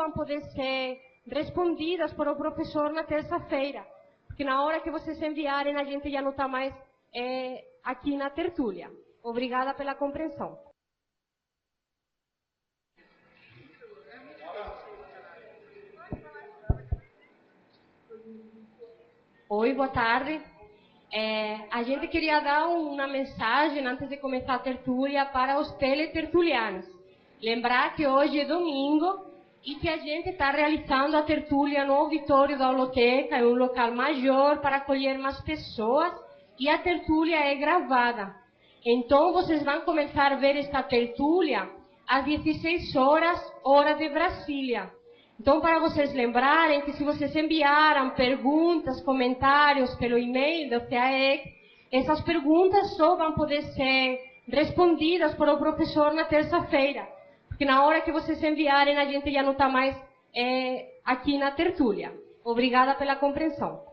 vão poder ser respondidas por o professor na terça-feira. Porque na hora que vocês enviarem, a gente já não está mais aqui na tertúlia. Obrigada pela compreensão. Oi, boa tarde. A gente queria dar uma mensagem antes de começar a tertúlia para os teletertulianos. Lembrar que hoje é domingo e que a gente está realizando a tertúlia no auditório da Holoteca, em um local maior para acolher mais pessoas, e a tertúlia é gravada. Então, vocês vão começar a ver esta tertúlia às 16 horas, hora de Brasília. Então, para vocês lembrarem que se vocês enviaram perguntas, comentários pelo e-mail da CAEC, essas perguntas só vão poder ser respondidas por o professor na terça-feira. Porque na hora que vocês enviarem, a gente já não está mais aqui na tertúlia. Obrigada pela compreensão.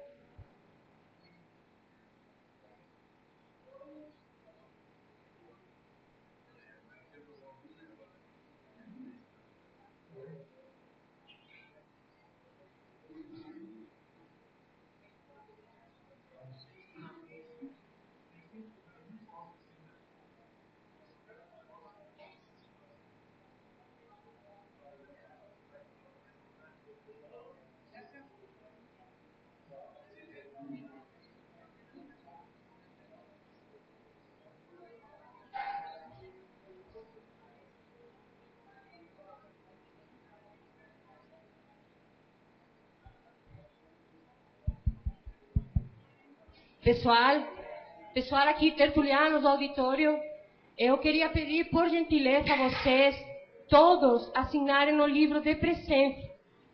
Pessoal aqui, tertulianos do auditório, eu queria pedir, por gentileza, a vocês, todos, assinarem o livro de presença,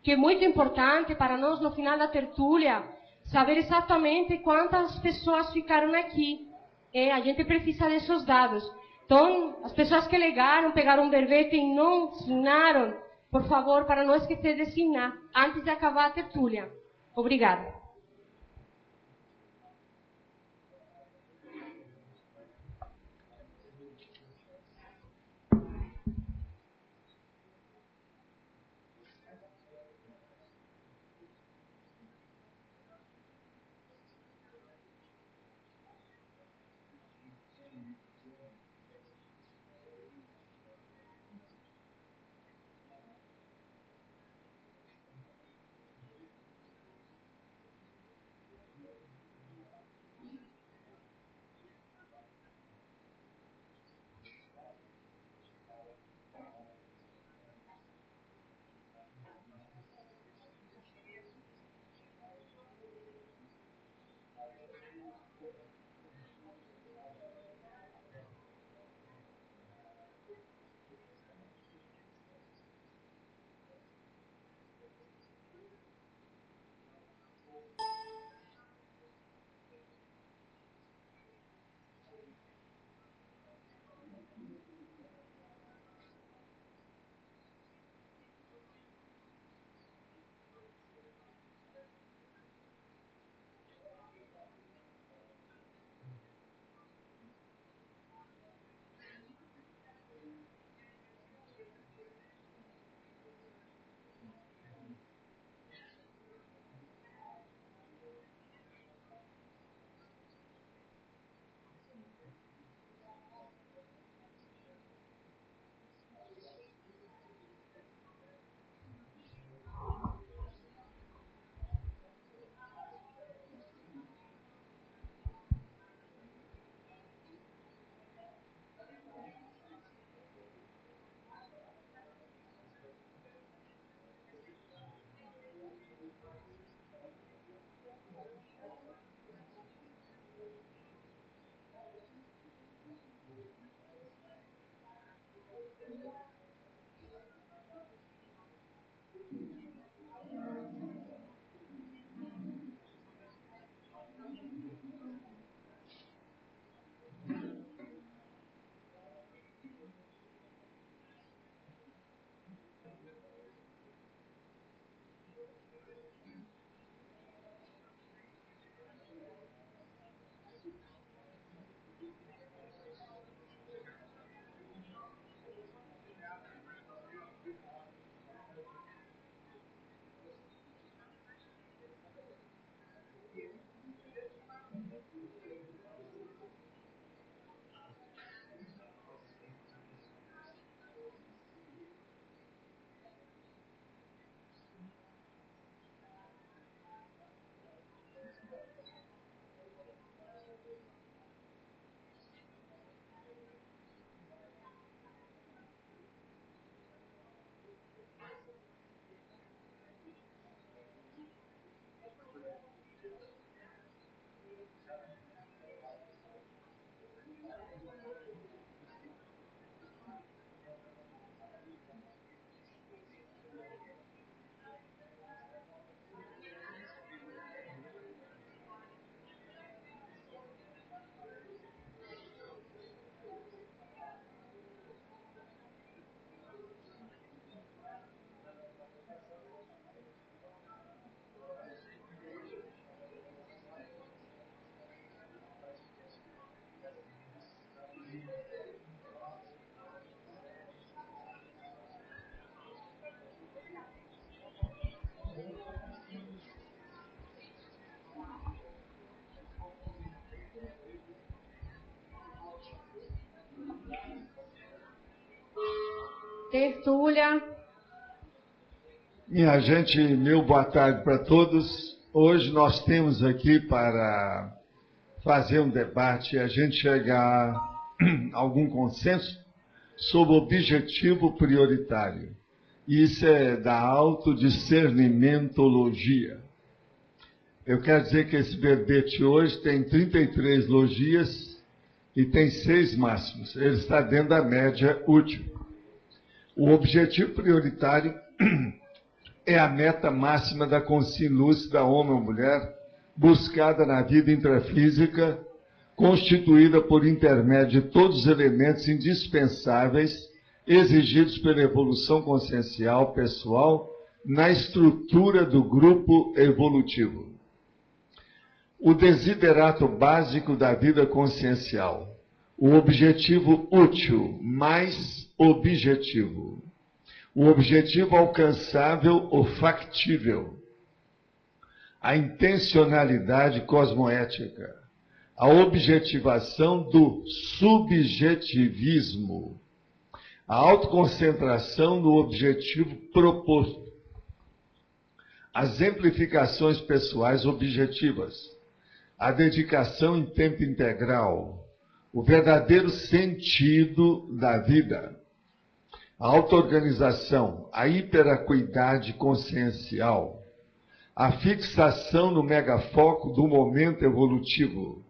que é muito importante para nós, no final da tertúlia, saber exatamente quantas pessoas ficaram aqui. A gente precisa desses dados. Então, as pessoas que ligaram, pegaram um verbete e não assinaram, por favor, para não esquecer de assinar, antes de acabar a tertúlia. Obrigada. Tertúlia. Minha gente, meu boa tarde para todos. Hoje nós temos aqui para fazer um debate e a gente chegar a algum consenso sobre o objetivo prioritário. Isso é da autodiscernimentologia. Eu quero dizer que esse verbete hoje tem 33 logias e tem 6 máximos. Ele está dentro da média útil. O objetivo prioritário é a meta máxima da consciência lúcida, homem ou mulher, buscada na vida intrafísica, constituída por intermédio de todos os elementos indispensáveis exigidos pela evolução consciencial pessoal na estrutura do grupo evolutivo. O desiderato básico da vida consciencial, o objetivo útil mais objetivo, o objetivo alcançável ou factível, a intencionalidade cosmoética, a objetivação do subjetivismo, a autoconcentração no objetivo proposto, as exemplificações pessoais objetivas, a dedicação em tempo integral, o verdadeiro sentido da vida, a auto-organização, a hiperacuidade consciencial, a fixação no megafoco do momento evolutivo,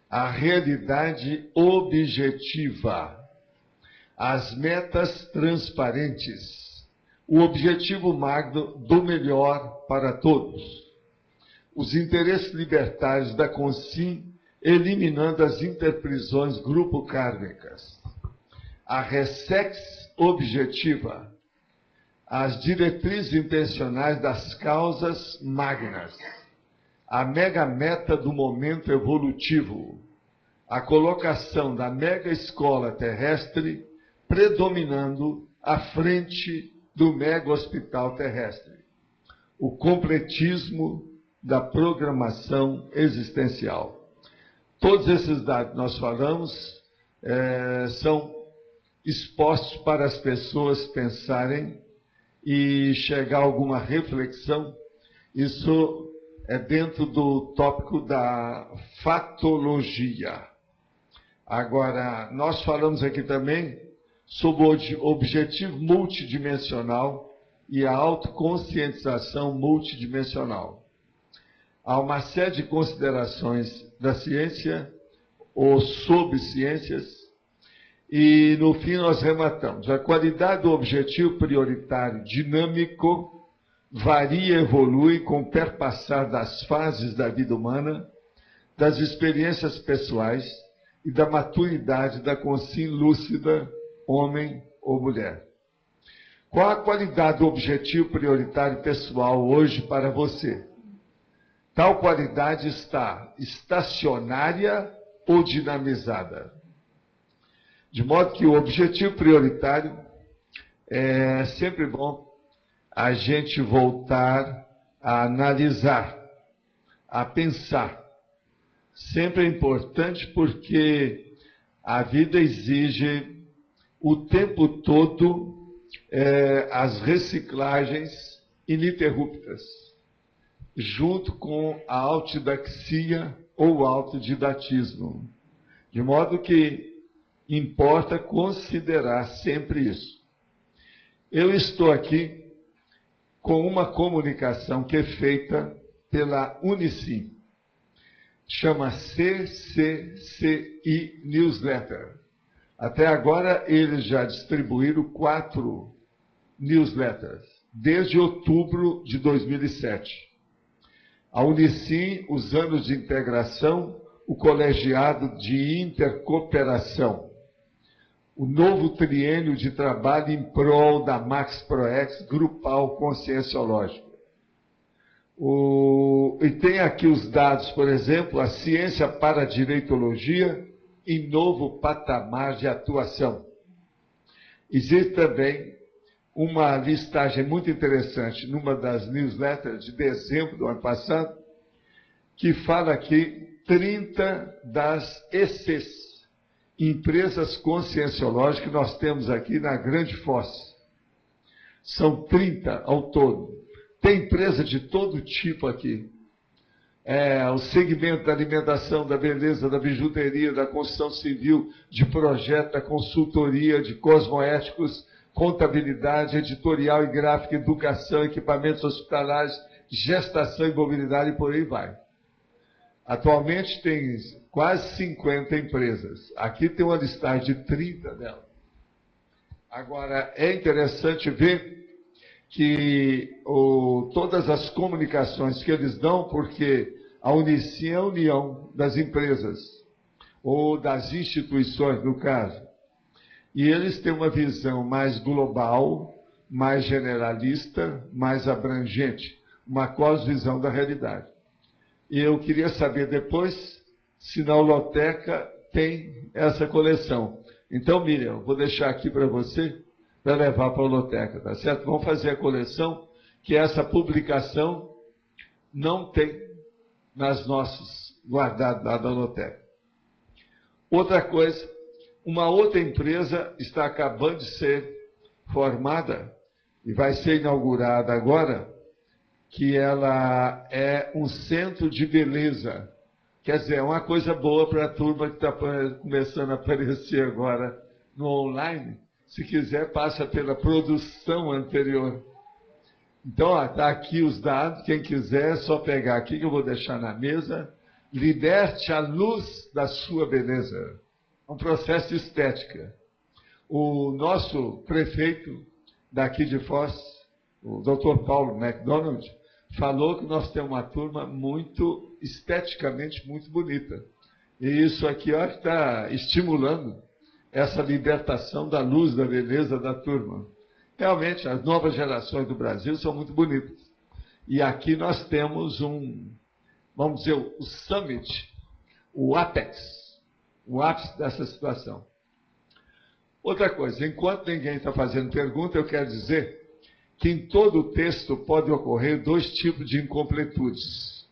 a realidade objetiva, as metas transparentes, o objetivo magno do melhor para todos, os interesses libertários da consciência, eliminando as interprisões grupo-kármicas, a ressex objetiva, as diretrizes intencionais das causas magnas, a mega-meta do momento evolutivo, a colocação da mega-escola terrestre predominando à frente do mega-hospital terrestre, o completismo da programação existencial. Todos esses dados que nós falamos são expostos para as pessoas pensarem e chegar a alguma reflexão. Isso é dentro do tópico da fatologia. Agora, nós falamos aqui também sobre o objetivo multidimensional e a autoconscientização multidimensional. Há uma série de considerações da ciência ou sobre ciências e, no fim, nós rematamos. A qualidade do objetivo prioritário dinâmico varia e evolui com o perpassar das fases da vida humana, das experiências pessoais e da maturidade da consciência lúcida, homem ou mulher. Qual a qualidade do objetivo prioritário pessoal hoje para você? Tal qualidade está estacionária ou dinamizada? De modo que o objetivo prioritário é sempre bom a gente voltar a analisar, a pensar. Sempre é importante porque a vida exige o tempo todo as reciclagens ininterruptas, junto com a autodidaxia ou autodidatismo. De modo que importa considerar sempre isso. Eu estou aqui com uma comunicação que é feita pela Unicim. chama CCCI Newsletter. Até agora, eles já distribuíram 4 newsletters, desde outubro de 2007. A Unicim, os anos de integração, o colegiado de intercooperação, o novo triênio de trabalho em prol da Max Proex grupal conscienciológica. E tem aqui os dados, por exemplo, a ciência para a direitologia em novo patamar de atuação. Existe também uma listagem muito interessante numa das newsletters de dezembro do ano passado, que fala aqui 30 das ECs, empresas conscienciológicas, que nós temos aqui na Grande Foz. São 30 ao todo. Tem empresa de todo tipo aqui. O segmento da alimentação, da beleza, da bijuteria, da construção civil, de projeto, da consultoria, de cosmoéticos, contabilidade, editorial e gráfica, educação, equipamentos hospitalares, gestação e mobilidade, e por aí vai. Atualmente tem quase 50 empresas. Aqui tem uma listagem de 30 delas. Agora, é interessante ver que todas as comunicações que eles dão, porque a Unicim é a união das empresas, ou das instituições, no caso. E eles têm uma visão mais global, mais generalista, mais abrangente, uma cosvisão da realidade. E eu queria saber depois se na Holoteca tem essa coleção. Então, Miriam, vou deixar aqui para você, para levar para a Holoteca, tá certo? Vamos fazer a coleção, que essa publicação não tem nas nossas, guardadas lá da Holoteca. Outra coisa, uma outra empresa está acabando de ser formada, e vai ser inaugurada agora, que ela é um centro de beleza. Quer dizer, é uma coisa boa para a turma que está começando a aparecer agora no online. Se quiser, passa pela produção anterior. Então, está aqui os dados. Quem quiser, é só pegar aqui, que eu vou deixar na mesa. Liberte a luz da sua beleza. É um processo de estética. O nosso prefeito daqui de Foz, o Dr. Paulo MacDonald, falou que nós temos uma turma muito, esteticamente, muito bonita. E isso aqui, ó, está estimulando essa libertação da luz, da beleza da turma. Realmente, as novas gerações do Brasil são muito bonitas. E aqui nós temos vamos dizer, o summit, o ápice dessa situação. Outra coisa, enquanto ninguém está fazendo pergunta, eu quero dizer que em todo o texto pode ocorrer 2 tipos de incompletudes.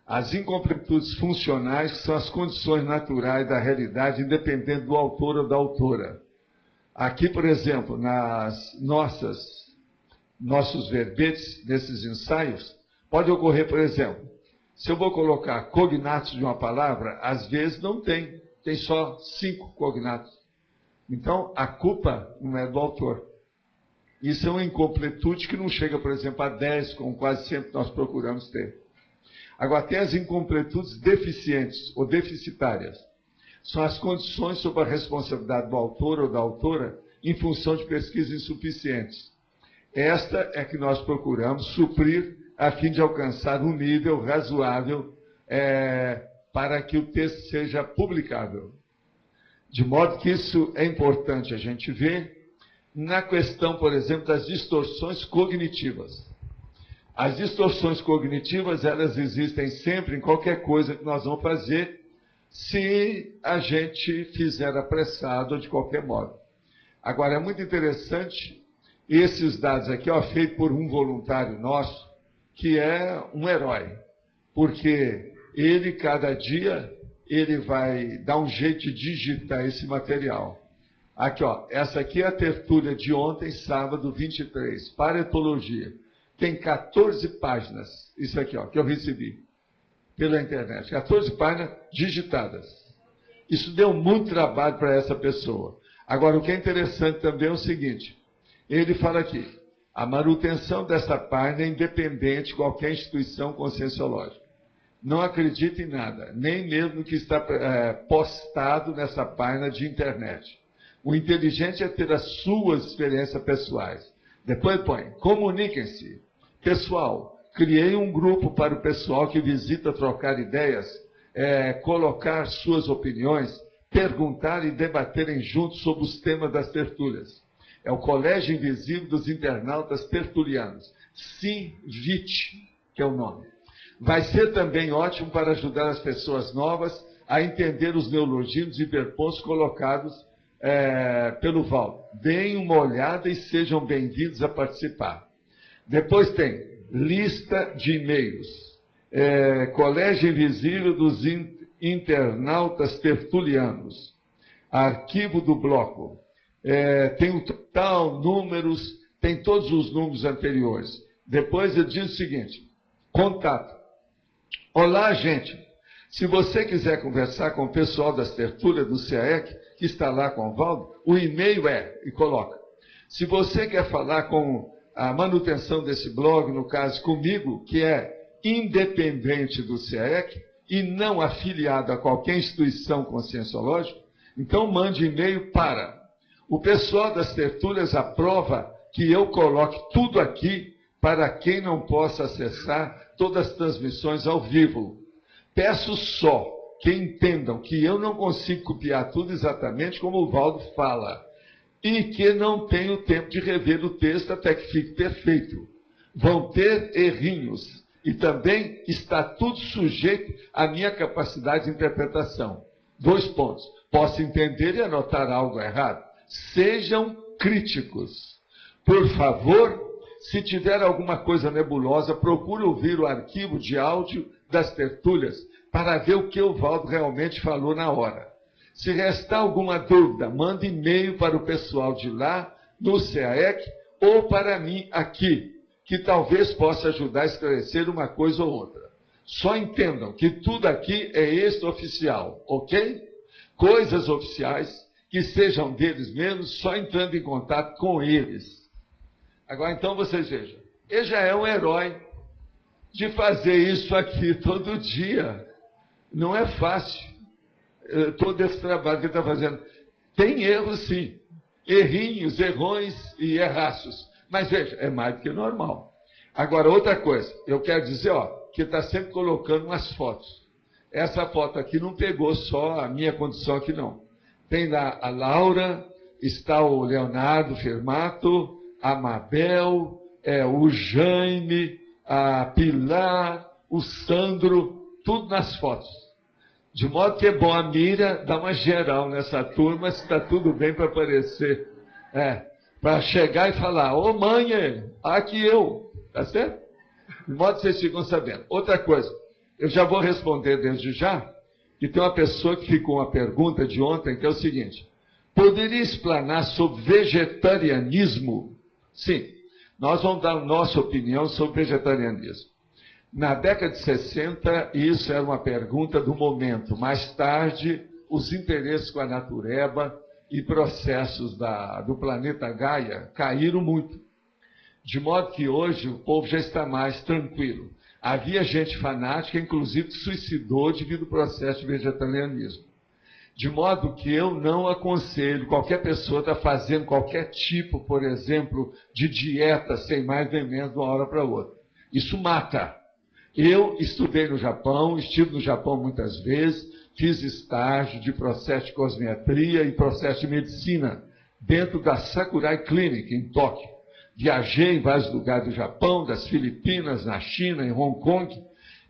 As incompletudes funcionais, que são as condições naturais da realidade, independente do autor ou da autora. Aqui, por exemplo, nossos verbetes, nesses ensaios, pode ocorrer, por exemplo, se eu vou colocar cognatos de uma palavra, às vezes não tem só 5 cognatos. Então, a culpa não é do autor. Isso é uma incompletude que não chega, por exemplo, a 10, como quase sempre nós procuramos ter. Agora, tem as incompletudes deficientes ou deficitárias. São as condições sob a responsabilidade do autor ou da autora em função de pesquisas insuficientes. Esta é que nós procuramos suprir a fim de alcançar um nível razoável para que o texto seja publicável. De modo que isso é importante a gente ver na questão, por exemplo, das distorções cognitivas. As distorções cognitivas, elas existem sempre em qualquer coisa que nós vamos fazer, se a gente fizer apressado ou de qualquer modo. Agora, é muito interessante esses dados aqui, feitos por um voluntário nosso, que é um herói, porque ele, cada dia, ele vai dar um jeito de digitar esse material. Aqui, essa aqui é a tertúlia de ontem, sábado 23, paretologia. Tem 14 páginas, isso aqui, que eu recebi pela internet. 14 páginas digitadas. Isso deu muito trabalho para essa pessoa. Agora, o que é interessante também é o seguinte, ele fala aqui, a manutenção dessa página é independente de qualquer instituição conscienciológica. Não acredite em nada, nem mesmo no que está postado nessa página de internet. O inteligente é ter as suas experiências pessoais. Depois põe, comuniquem-se. Pessoal, criei um grupo para o pessoal que visita trocar ideias, colocar suas opiniões, perguntar e debaterem juntos sobre os temas das tertúlias. É o Colégio Invisível dos Internautas Tertulianos. SINVIT, que é o nome. Vai ser também ótimo para ajudar as pessoas novas a entender os neologismos e hiperpontos colocados pelo Valdo. Deem uma olhada e sejam bem-vindos a participar. Depois tem lista de e-mails. Colégio Invisível dos Internautas Tertulianos. Arquivo do bloco. Tem o total, números, tem todos os números anteriores. Depois eu digo o seguinte, contato. Olá, gente. Se você quiser conversar com o pessoal das tertúlias do CAEC, que está lá com o Valdo, o e-mail e coloca. Se você quer falar com a manutenção desse blog, no caso comigo, que é independente do CAEC e não afiliado a qualquer instituição conscienciológica, então mande e-mail para. O pessoal das tertúlias aprova que eu coloque tudo aqui para quem não possa acessar todas as transmissões ao vivo. Peço só que entendam que eu não consigo copiar tudo exatamente como o Valdo fala e que não tenho tempo de rever o texto até que fique perfeito. Vão ter errinhos e também está tudo sujeito à minha capacidade de interpretação. 2 pontos. Posso entender e anotar algo errado. Sejam críticos. Por favor, se tiver alguma coisa nebulosa, procure ouvir o arquivo de áudio das tertúlias para ver o que o Valdo realmente falou na hora. Se restar alguma dúvida, mande e-mail para o pessoal de lá, no CAEC, ou para mim aqui, que talvez possa ajudar a esclarecer uma coisa ou outra. Só entendam que tudo aqui é extraoficial, ok? Coisas oficiais que sejam deles mesmos, só entrando em contato com eles. Agora, então, vocês vejam, ele já é um herói de fazer isso aqui todo dia. Não é fácil. Todo esse trabalho que ele está fazendo. Tem erros, sim. Errinhos, errões e erraços. Mas, veja, é mais do que normal. Agora, outra coisa. Eu quero dizer, que ele está sempre colocando umas fotos. Essa foto aqui não pegou só a minha condição aqui, não. Tem lá a Laura, está o Leonardo Firmato, a Mabel, o Jaime, a Pilar, o Sandro, tudo nas fotos. De modo que é bom a Mira dar uma geral nessa turma, se está tudo bem para aparecer. Para chegar e falar, ô mãe, aqui eu, tá certo? De modo que vocês ficam sabendo. Outra coisa, eu já vou responder desde já, que tem uma pessoa que ficou uma pergunta de ontem, que é o seguinte, poderia explanar sobre vegetarianismo? Sim, nós vamos dar a nossa opinião sobre vegetarianismo. Na década de 60, isso era uma pergunta do momento. Mais tarde, os interesses com a natureba e processos do planeta Gaia caíram muito. De modo que hoje o povo já está mais tranquilo. Havia gente fanática, inclusive, que suicidou devido ao processo de vegetarianismo. De modo que eu não aconselho qualquer pessoa estar fazendo qualquer tipo, por exemplo, de dieta sem mais nem menos de uma hora para outra. Isso mata. Eu estudei no Japão, estive no Japão muitas vezes, fiz estágio de processo de cosmetria e processo de medicina dentro da Sakurai Clinic, em Tóquio. Viajei em vários lugares do Japão, das Filipinas, na China, em Hong Kong,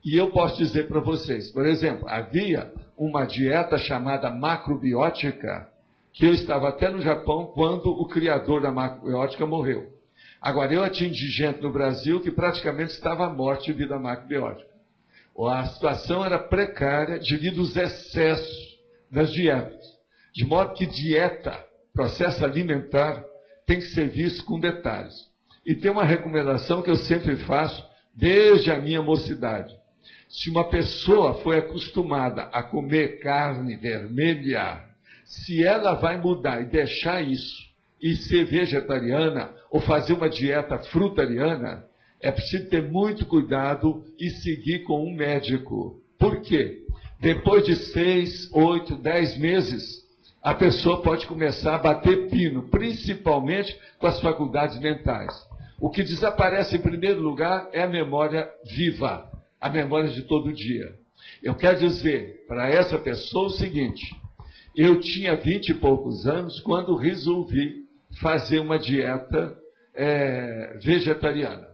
e eu posso dizer para vocês, por exemplo, havia uma dieta chamada macrobiótica, que eu estava até no Japão quando o criador da macrobiótica morreu. Agora, eu atingi gente no Brasil que praticamente estava à morte devido à macrobiótica. A situação era precária devido aos excessos das dietas. De modo que dieta, processo alimentar, tem que ser visto com detalhes. E tem uma recomendação que eu sempre faço desde a minha mocidade. Se uma pessoa foi acostumada a comer carne vermelha, se ela vai mudar e deixar isso, e ser vegetariana, ou fazer uma dieta frutariana, É preciso ter muito cuidado e seguir com um médico. Por quê? Depois de 6, 8, 10 meses, a pessoa pode começar a bater pino, principalmente com as faculdades mentais. O que desaparece em primeiro lugar é a memória viva, a memória de todo dia. Eu quero dizer para essa pessoa o seguinte: eu tinha 20 e poucos anos quando resolvi fazer uma dieta vegetariana.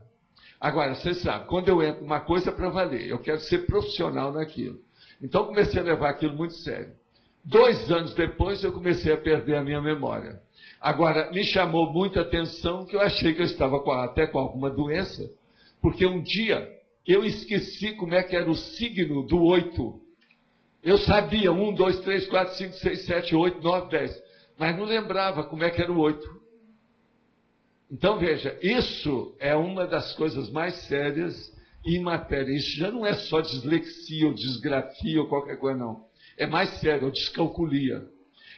Agora, você sabe, quando eu entro numa coisa para valer, eu quero ser profissional naquilo. Então, comecei a levar aquilo muito sério. 2 anos depois, eu comecei a perder a minha memória. Agora, me chamou muita atenção que eu achei que eu estava até com alguma doença, porque um dia eu esqueci como é que era o signo do 8. Eu sabia 1, 2, 3, 4, 5, 6, 7, 8, 9, 10, mas não lembrava como é que era o 8. Então, veja, isso é uma das coisas mais sérias em matéria. Isso já não é só dislexia ou disgrafia ou qualquer coisa, não. É mais sério, é descalculia.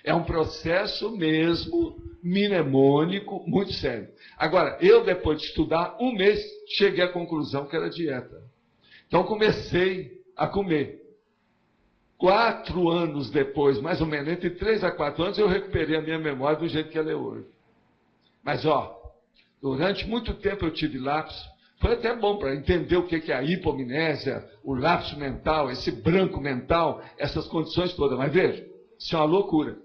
É um processo mesmo mnemônico muito sério. Agora, eu, depois de estudar 1 mês, cheguei à conclusão que era dieta. Então, comecei a comer. 4 anos depois, mais ou menos, entre 3 a 4 anos, eu recuperei a minha memória do jeito que ela é hoje. Mas, durante muito tempo eu tive lapso. Foi até bom para entender o que é a hipomnésia, o lapso mental, esse branco mental, essas condições todas. Mas veja, isso é uma loucura.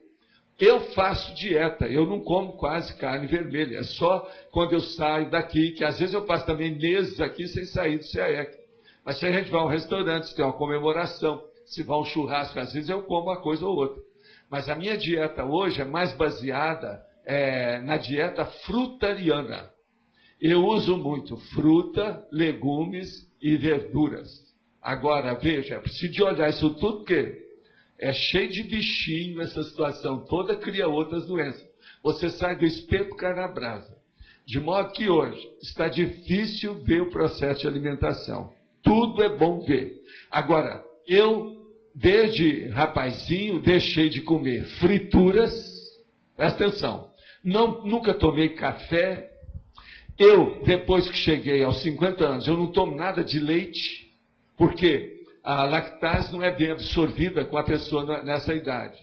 Eu faço dieta, eu não como quase carne vermelha. É só quando eu saio daqui, que às vezes eu passo também meses aqui sem sair do CAEC. Mas se a gente vai a um restaurante, se tem uma comemoração, se vai a um churrasco, às vezes eu como uma coisa ou outra. Mas a minha dieta hoje é mais baseada na dieta frutariana. Eu uso muito fruta, legumes e verduras. Agora, veja, é preciso de olhar isso tudo, porque é cheio de bichinho essa situação toda, cria outras doenças. Você sai do espeto cai na brasa. De modo que hoje está difícil ver o processo de alimentação. Tudo é bom ver. Agora, eu, desde rapazinho, deixei de comer frituras. Presta atenção. Nunca tomei café. Eu, depois que cheguei aos 50 anos, eu não tomo nada de leite, porque a lactase não é bem absorvida com a pessoa nessa idade.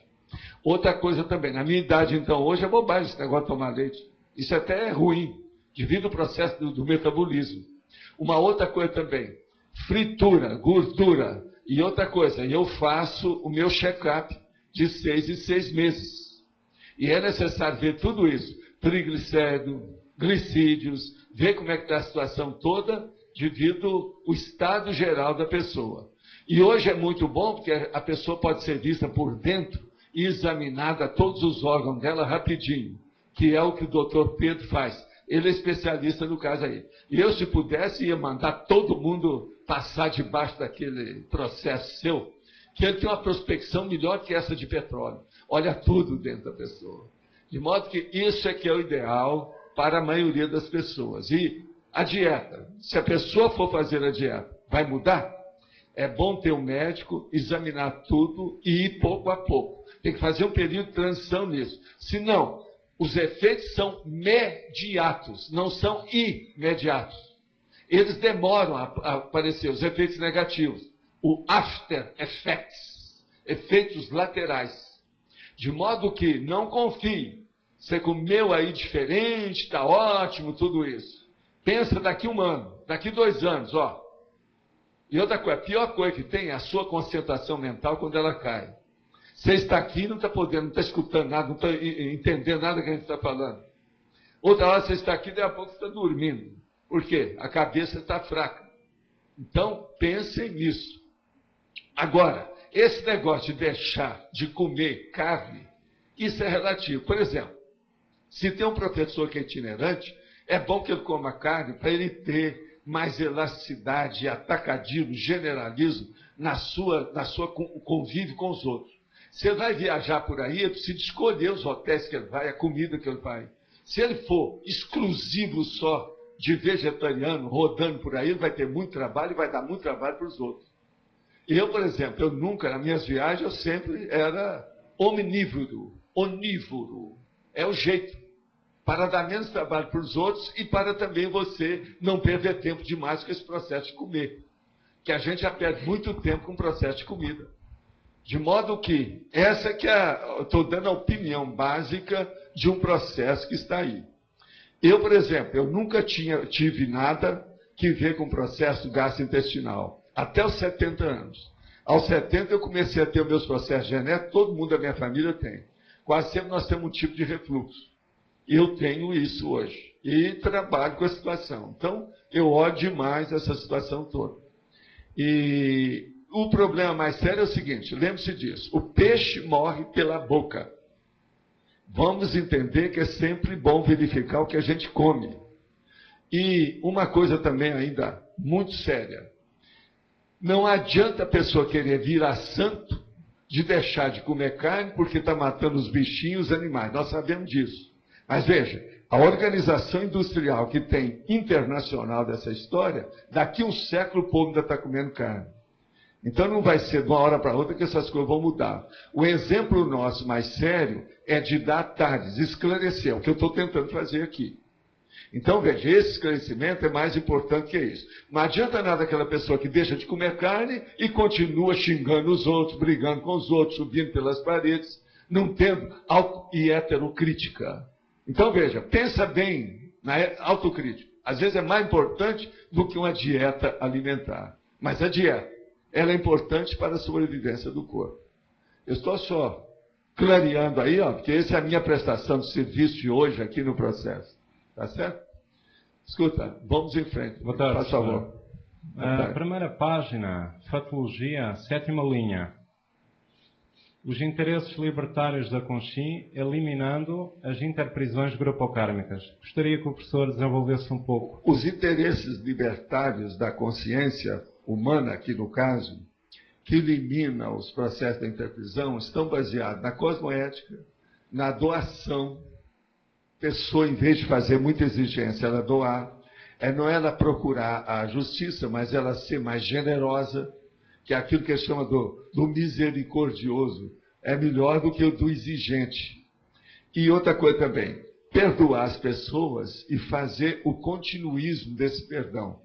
Outra coisa também, na minha idade, então, hoje é bobagem esse negócio de tomar leite. Isso até é ruim, devido ao processo do metabolismo. Uma outra coisa também, fritura, gordura. E outra coisa, eu faço o meu check-up de 6 em 6 meses. E é necessário ver tudo isso, triglicérido, glicídios, ver como é que está a situação toda, devido ao estado geral da pessoa. E hoje é muito bom, porque a pessoa pode ser vista por dentro e examinada todos os órgãos dela rapidinho, que é o que o doutor Pedro faz. Ele é especialista no caso aí. E eu, se pudesse, ia mandar todo mundo passar debaixo daquele processo seu, que ele tem uma prospecção melhor que essa de petróleo. Olha tudo dentro da pessoa. De modo que isso é que é o ideal para a maioria das pessoas. E a dieta, se a pessoa for fazer a dieta, vai mudar? É bom ter um médico, examinar tudo e ir pouco a pouco. Tem que fazer um período de transição nisso. Senão, os efeitos são mediatos, não são imediatos. Eles demoram a aparecer, os efeitos negativos. O after effects, efeitos laterais. De modo que não confie. Você comeu aí diferente, está ótimo, tudo isso. Pensa daqui 1 ano, daqui 2 anos, E outra coisa, a pior coisa que tem é a sua concentração mental quando ela cai. Você está aqui, não está podendo, não está escutando nada, não está entendendo nada que a gente está falando. Outra hora você está aqui, daqui a pouco você está dormindo. Por quê? A cabeça está fraca. Então, pensem nisso. Agora, esse negócio de deixar de comer carne, isso é relativo. Por exemplo, se tem um professor que é itinerante, é bom que ele coma carne para ele ter mais elasticidade, atacadismo, generalismo na sua convívio com os outros. Se ele vai viajar por aí, ele precisa escolher os hotéis que ele vai, a comida que ele vai. Se ele for exclusivo só de vegetariano, rodando por aí, ele vai ter muito trabalho e vai dar muito trabalho para os outros. Eu, por exemplo, eu nunca, nas minhas viagens, eu sempre era omnívoro, onívoro. É o jeito. para dar menos trabalho para os outros e para também você não perder tempo demais com esse processo de comer. Que a gente já perde muito tempo com o processo de comida. De modo que, essa que eu estou dando a opinião básica de um processo que está aí. Eu, por exemplo, eu nunca tive nada que ver com o processo gastrointestinal, até os 70 anos. Aos 70 eu comecei a ter os meus processos genéticos, todo mundo da minha família tem. Quase sempre nós temos um tipo de refluxo. Eu tenho isso hoje. E trabalho com a situação. Então, eu olho demais essa situação toda. E o problema mais sério é o seguinte, lembre-se disso, o peixe morre pela boca. Vamos entender que é sempre bom verificar o que a gente come. E uma coisa também ainda muito séria, não adianta a pessoa querer virar santo de deixar de comer carne porque está matando os bichinhos, os animais, nós sabemos disso. Mas veja, a organização industrial que tem internacional dessa história, daqui um século o povo ainda está comendo carne. Então não vai ser de uma hora para outra que essas coisas vão mudar. O exemplo nosso mais sério é de dar tardes, esclarecer, o que eu estou tentando fazer aqui. Então veja, esse esclarecimento é mais importante que isso. Não adianta nada aquela pessoa que deixa de comer carne e continua xingando os outros, brigando com os outros, subindo pelas paredes, não tendo auto e heterocrítica. Então veja, pensa bem na autocrítica. Às vezes é mais importante do que uma dieta alimentar. Mas a dieta, ela é importante para a sobrevivência do corpo. Eu estou só clareando aí, ó, porque essa é a minha prestação de serviço de hoje aqui no processo. Tá certo? Escuta, vamos em frente. Boa tarde. Por favor. Primeira página, fatologia, 7ª linha. Os interesses libertários da Conchim, eliminando as interprisões grupocármicas. Gostaria que o professor desenvolvesse um pouco. Os interesses libertários da consciência humana, aqui no caso, que elimina os processos da interprisão, estão baseados na cosmoética, na doação. Pessoa, em vez de fazer muita exigência, ela doar, não ela procurar a justiça, mas ela ser mais generosa, que é aquilo que chama do misericordioso, é melhor do que o do exigente. E outra coisa também, perdoar as pessoas e fazer o continuismo desse perdão.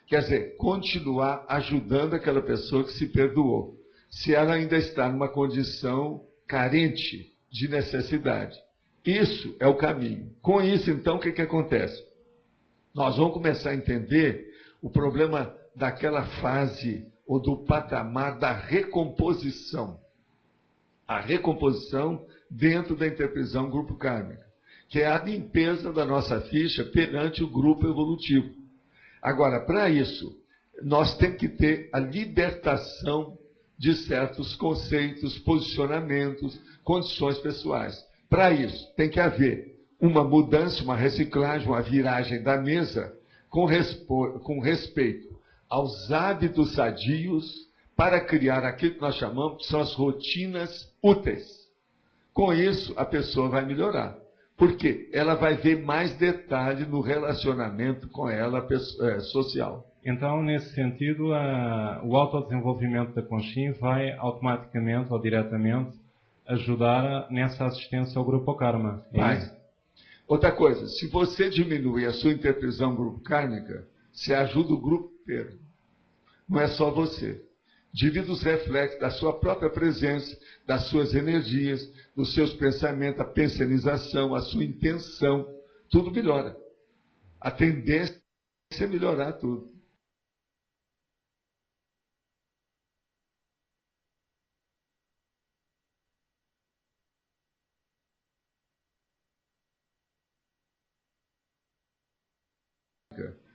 Quer dizer, continuar ajudando aquela pessoa que se perdoou, se ela ainda está numa condição carente de necessidade. Isso é o caminho. Com isso, então, o que acontece? Nós vamos começar a entender o problema daquela fase ou do patamar da recomposição. A recomposição dentro da interprisão grupo kármica, que é a limpeza da nossa ficha perante o grupo evolutivo. Agora, para isso, nós temos que ter a libertação de certos conceitos, posicionamentos, condições pessoais. Para isso, tem que haver uma mudança, uma reciclagem, uma viragem da mesa com respeito aos hábitos sadios para criar aquilo que nós chamamos que são as rotinas úteis. Com isso, a pessoa vai melhorar. Por quê? Ela vai ver mais detalhe no relacionamento com ela social. Então, nesse sentido, o autodesenvolvimento da Conchim vai automaticamente ou diretamente ajudar nessa assistência ao grupo karma. Vai. Outra coisa, se você diminui a sua interprisão grupo kármica, você ajuda o grupo inteiro. Não é só você. Devido aos reflexos da sua própria presença, das suas energias, dos seus pensamentos, a pensionização, a sua intenção, tudo melhora. A tendência é melhorar tudo.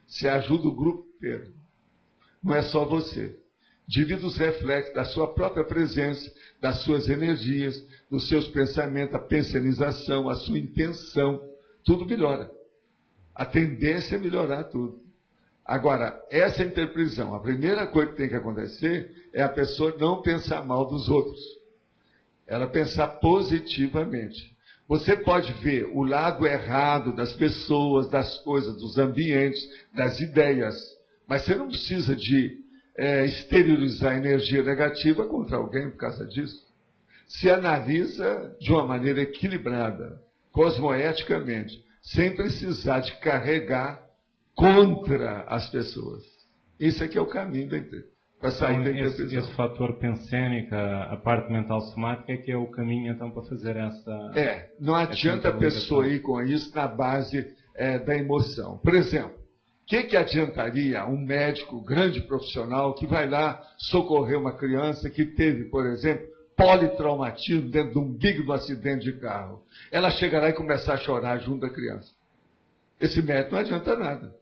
Você ajuda o grupo inteiro. Não é só você. Devido aos reflexos da sua própria presença, das suas energias, dos seus pensamentos, a pensionização, a sua intenção, tudo melhora. A tendência é melhorar tudo. Agora, essa interprisão, a primeira coisa que tem que acontecer é a pessoa não pensar mal dos outros. Ela pensar positivamente. Você pode ver o lado errado das pessoas, das coisas, dos ambientes, das ideias, mas você não precisa de exteriorizar energia negativa contra alguém por causa disso. Se analisa de uma maneira equilibrada, cosmoeticamente. sem precisar de carregar contra as pessoas. Esse aqui é o caminho para sair da interpretação. Esse fator pensênica, a parte mental somática, é que é o caminho então para fazer essa... não adianta a pessoa ir com isso na base da emoção. Por exemplo, o que adiantaria um médico, grande profissional, que vai lá socorrer uma criança que teve, por exemplo, politraumatismo dentro de um umbigo do acidente de carro? Ela chegará e começar a chorar junto da criança. Esse médico não adianta nada.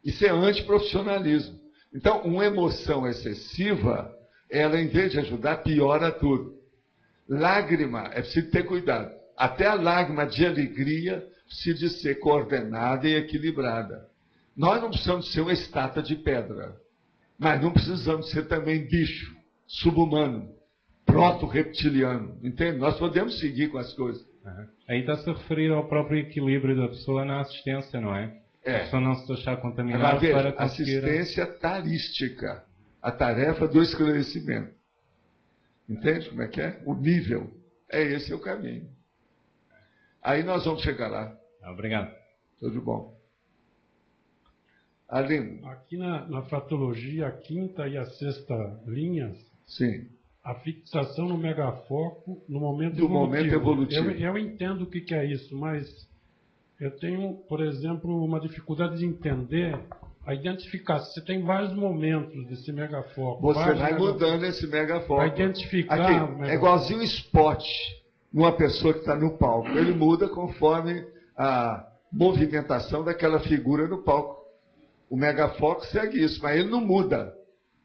Isso é antiprofissionalismo. Então, uma emoção excessiva, ela, em vez de ajudar, piora tudo. Lágrima, é preciso ter cuidado. Até a lágrima de alegria precisa ser coordenada e equilibrada. Nós não precisamos ser uma estátua de pedra, mas não precisamos ser também bicho, subhumano, proto-reptiliano, entende? Nós podemos seguir com as coisas. Aí está-se a referir ao próprio equilíbrio da pessoa na assistência, não é? A pessoa não se deixar contaminar para conseguir... Assistência tarística, a tarefa do esclarecimento. Entende como é que é? O nível, esse é o caminho. Aí nós vamos chegar lá. Obrigado. Tudo bom. Aline. Aqui na fratologia, a quinta e a sexta linhas, sim, a fixação no megafoco no momento do momento evolutivo. Eu entendo o que é isso, mas eu tenho, por exemplo, uma dificuldade de entender a identificação. Você tem vários momentos desse megafoco. Você vai mudando esse megafoco. Para identificar... Aqui, é igualzinho um spot numa pessoa que está no palco. Ele muda conforme a movimentação daquela figura no palco. O megafoco segue isso, mas ele não muda.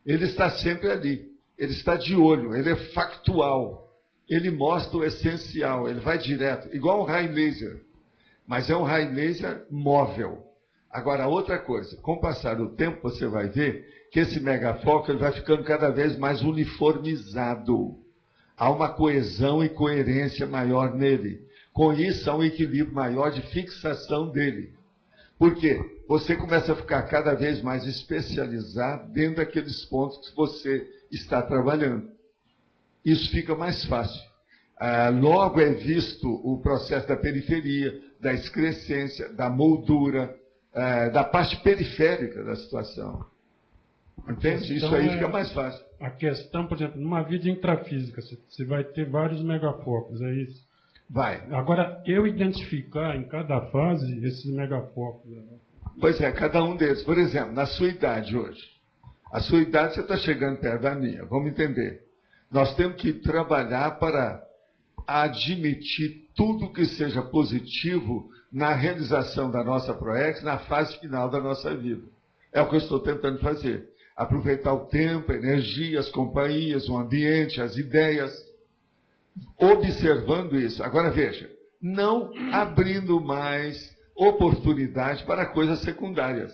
Ele está sempre ali. Ele está de olho, ele é factual. Ele mostra o essencial, ele vai direto, igual um raio laser. Mas é um raio laser móvel. Agora, outra coisa, com o passar do tempo, você vai ver que esse megafoco ele vai ficando cada vez mais uniformizado. Há uma coesão e coerência maior nele. Com isso, há um equilíbrio maior de fixação dele. Por quê? Você começa a ficar cada vez mais especializado dentro daqueles pontos que você está trabalhando. Isso fica mais fácil. Logo é visto o processo da periferia, da excrescência, da moldura, da parte periférica da situação. Entende? Isso aí fica mais fácil. A questão, por exemplo, numa vida intrafísica, você vai ter vários megafocos, é isso? Vai. Agora, eu identificar em cada fase esses megafocos. Pois é, cada um deles. Por exemplo, na sua idade hoje. A sua idade você está chegando perto da minha. Vamos entender. Nós temos que trabalhar para admitir tudo que seja positivo na realização da nossa ProEx na fase final da nossa vida. É o que eu estou tentando fazer. Aproveitar o tempo, a energia, as companhias, o ambiente, as ideias. Observando isso. Agora veja, não abrindo mais oportunidade para coisas secundárias.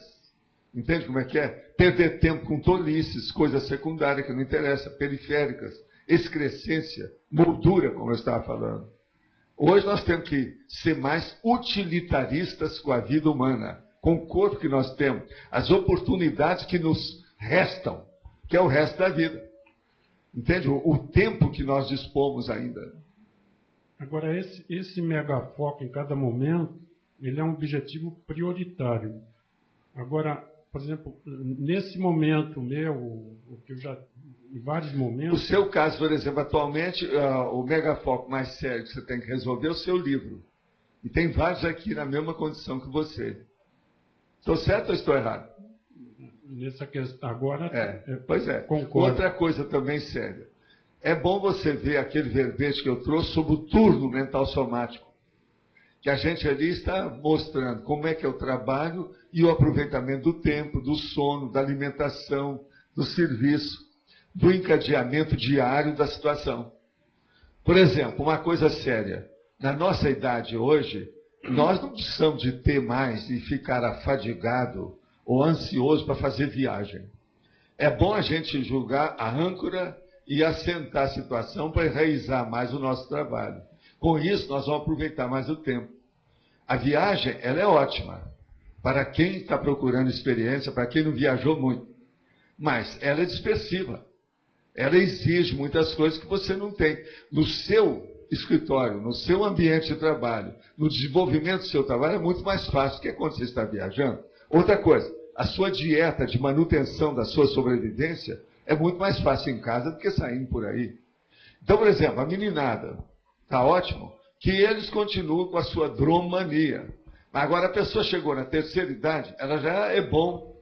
Entende como é que é? Perder tempo com tolices, coisas secundárias que não interessam, periféricas, excrescência, moldura, como eu estava falando. Hoje nós temos que ser mais utilitaristas com a vida humana, com o corpo que nós temos, as oportunidades que nos restam, que é o resto da vida. Entende? O tempo que nós dispomos ainda. Agora, esse megafoco em cada momento, ele é um objetivo prioritário. Agora, por exemplo, nesse momento meu, o que eu já, em vários momentos... O seu caso, por exemplo, atualmente, o megafoco mais sério que você tem que resolver é o seu livro. E tem vários aqui na mesma condição que você. Estou certo ou estou errado? Nessa questão, agora... Pois é. Concordo. Outra coisa também séria. É bom você ver aquele verbete que eu trouxe sobre o turno mental somático. Que a gente ali está mostrando como é que é o trabalho e o aproveitamento do tempo, do sono, da alimentação, do serviço, do encadeamento diário da situação. Por exemplo, uma coisa séria. Na nossa idade hoje, nós não precisamos de ter mais e ficar afadigado ou ansioso para fazer viagem. É bom a gente julgar a âncora e assentar a situação para enraizar mais o nosso trabalho. Com isso, nós vamos aproveitar mais o tempo. A viagem, ela é ótima para quem está procurando experiência, para quem não viajou muito. Mas ela é dispersiva. Ela exige muitas coisas que você não tem. No seu escritório, no seu ambiente de trabalho, no desenvolvimento do seu trabalho, é muito mais fácil do que quando você está viajando. Outra coisa, a sua dieta de manutenção da sua sobrevivência é muito mais fácil em casa do que saindo por aí. Então, por exemplo, a meninada, está ótimo, que eles continuam com a sua dromania. Agora, a pessoa chegou na terceira idade, ela já é bom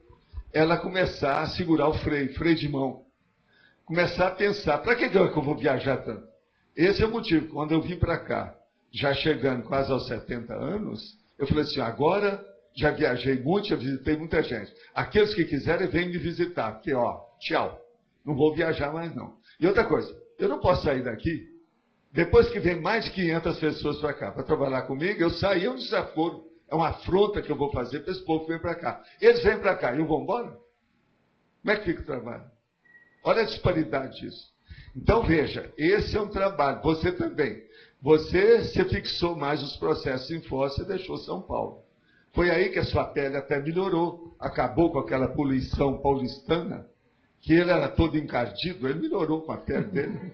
ela começar a segurar o freio de mão. Começar a pensar, para que eu vou viajar tanto? Esse é o motivo. Quando eu vim para cá, já chegando quase aos 70 anos, eu falei assim, agora já viajei muito, já visitei muita gente. Aqueles que quiserem, vêm me visitar, porque, tchau, não vou viajar mais não. E outra coisa, eu não posso sair daqui, depois que vem mais de 500 pessoas para cá, para trabalhar comigo, eu saí, é um desaforo, é uma afronta que eu vou fazer para esse povo que vem para cá. Eles vêm para cá e eu vou embora? Como é que fica o trabalho? Olha a disparidade disso. Então, veja, esse é um trabalho. Você também. Você se fixou mais os processos em Foz e deixou São Paulo. Foi aí que a sua pele até melhorou. Acabou com aquela poluição paulistana, que ele era todo encardido, ele melhorou com a pele dele.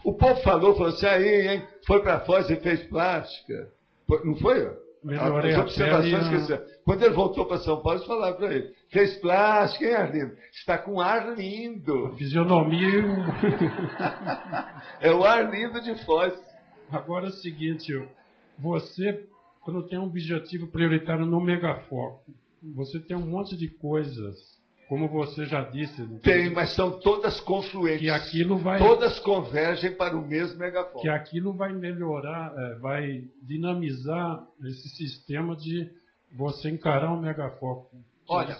O povo falou assim, aí, hein, foi para Foz e fez plástica. Não foi? Melhorei as observações a pele, que ele... Quando ele voltou para São Paulo, eles falaram para ele, fez plástica, hein, Arlindo? Está com ar lindo. A fisionomia... É o ar lindo de Foz. Agora é o seguinte, você, quando tem um objetivo prioritário no megafoco, você tem um monte de coisas, como você já disse... Tem, mas são todas confluentes. Que aquilo vai... Todas convergem para o mesmo megafoco. Que aquilo vai melhorar, vai dinamizar esse sistema de você encarar um megafoco. Olha,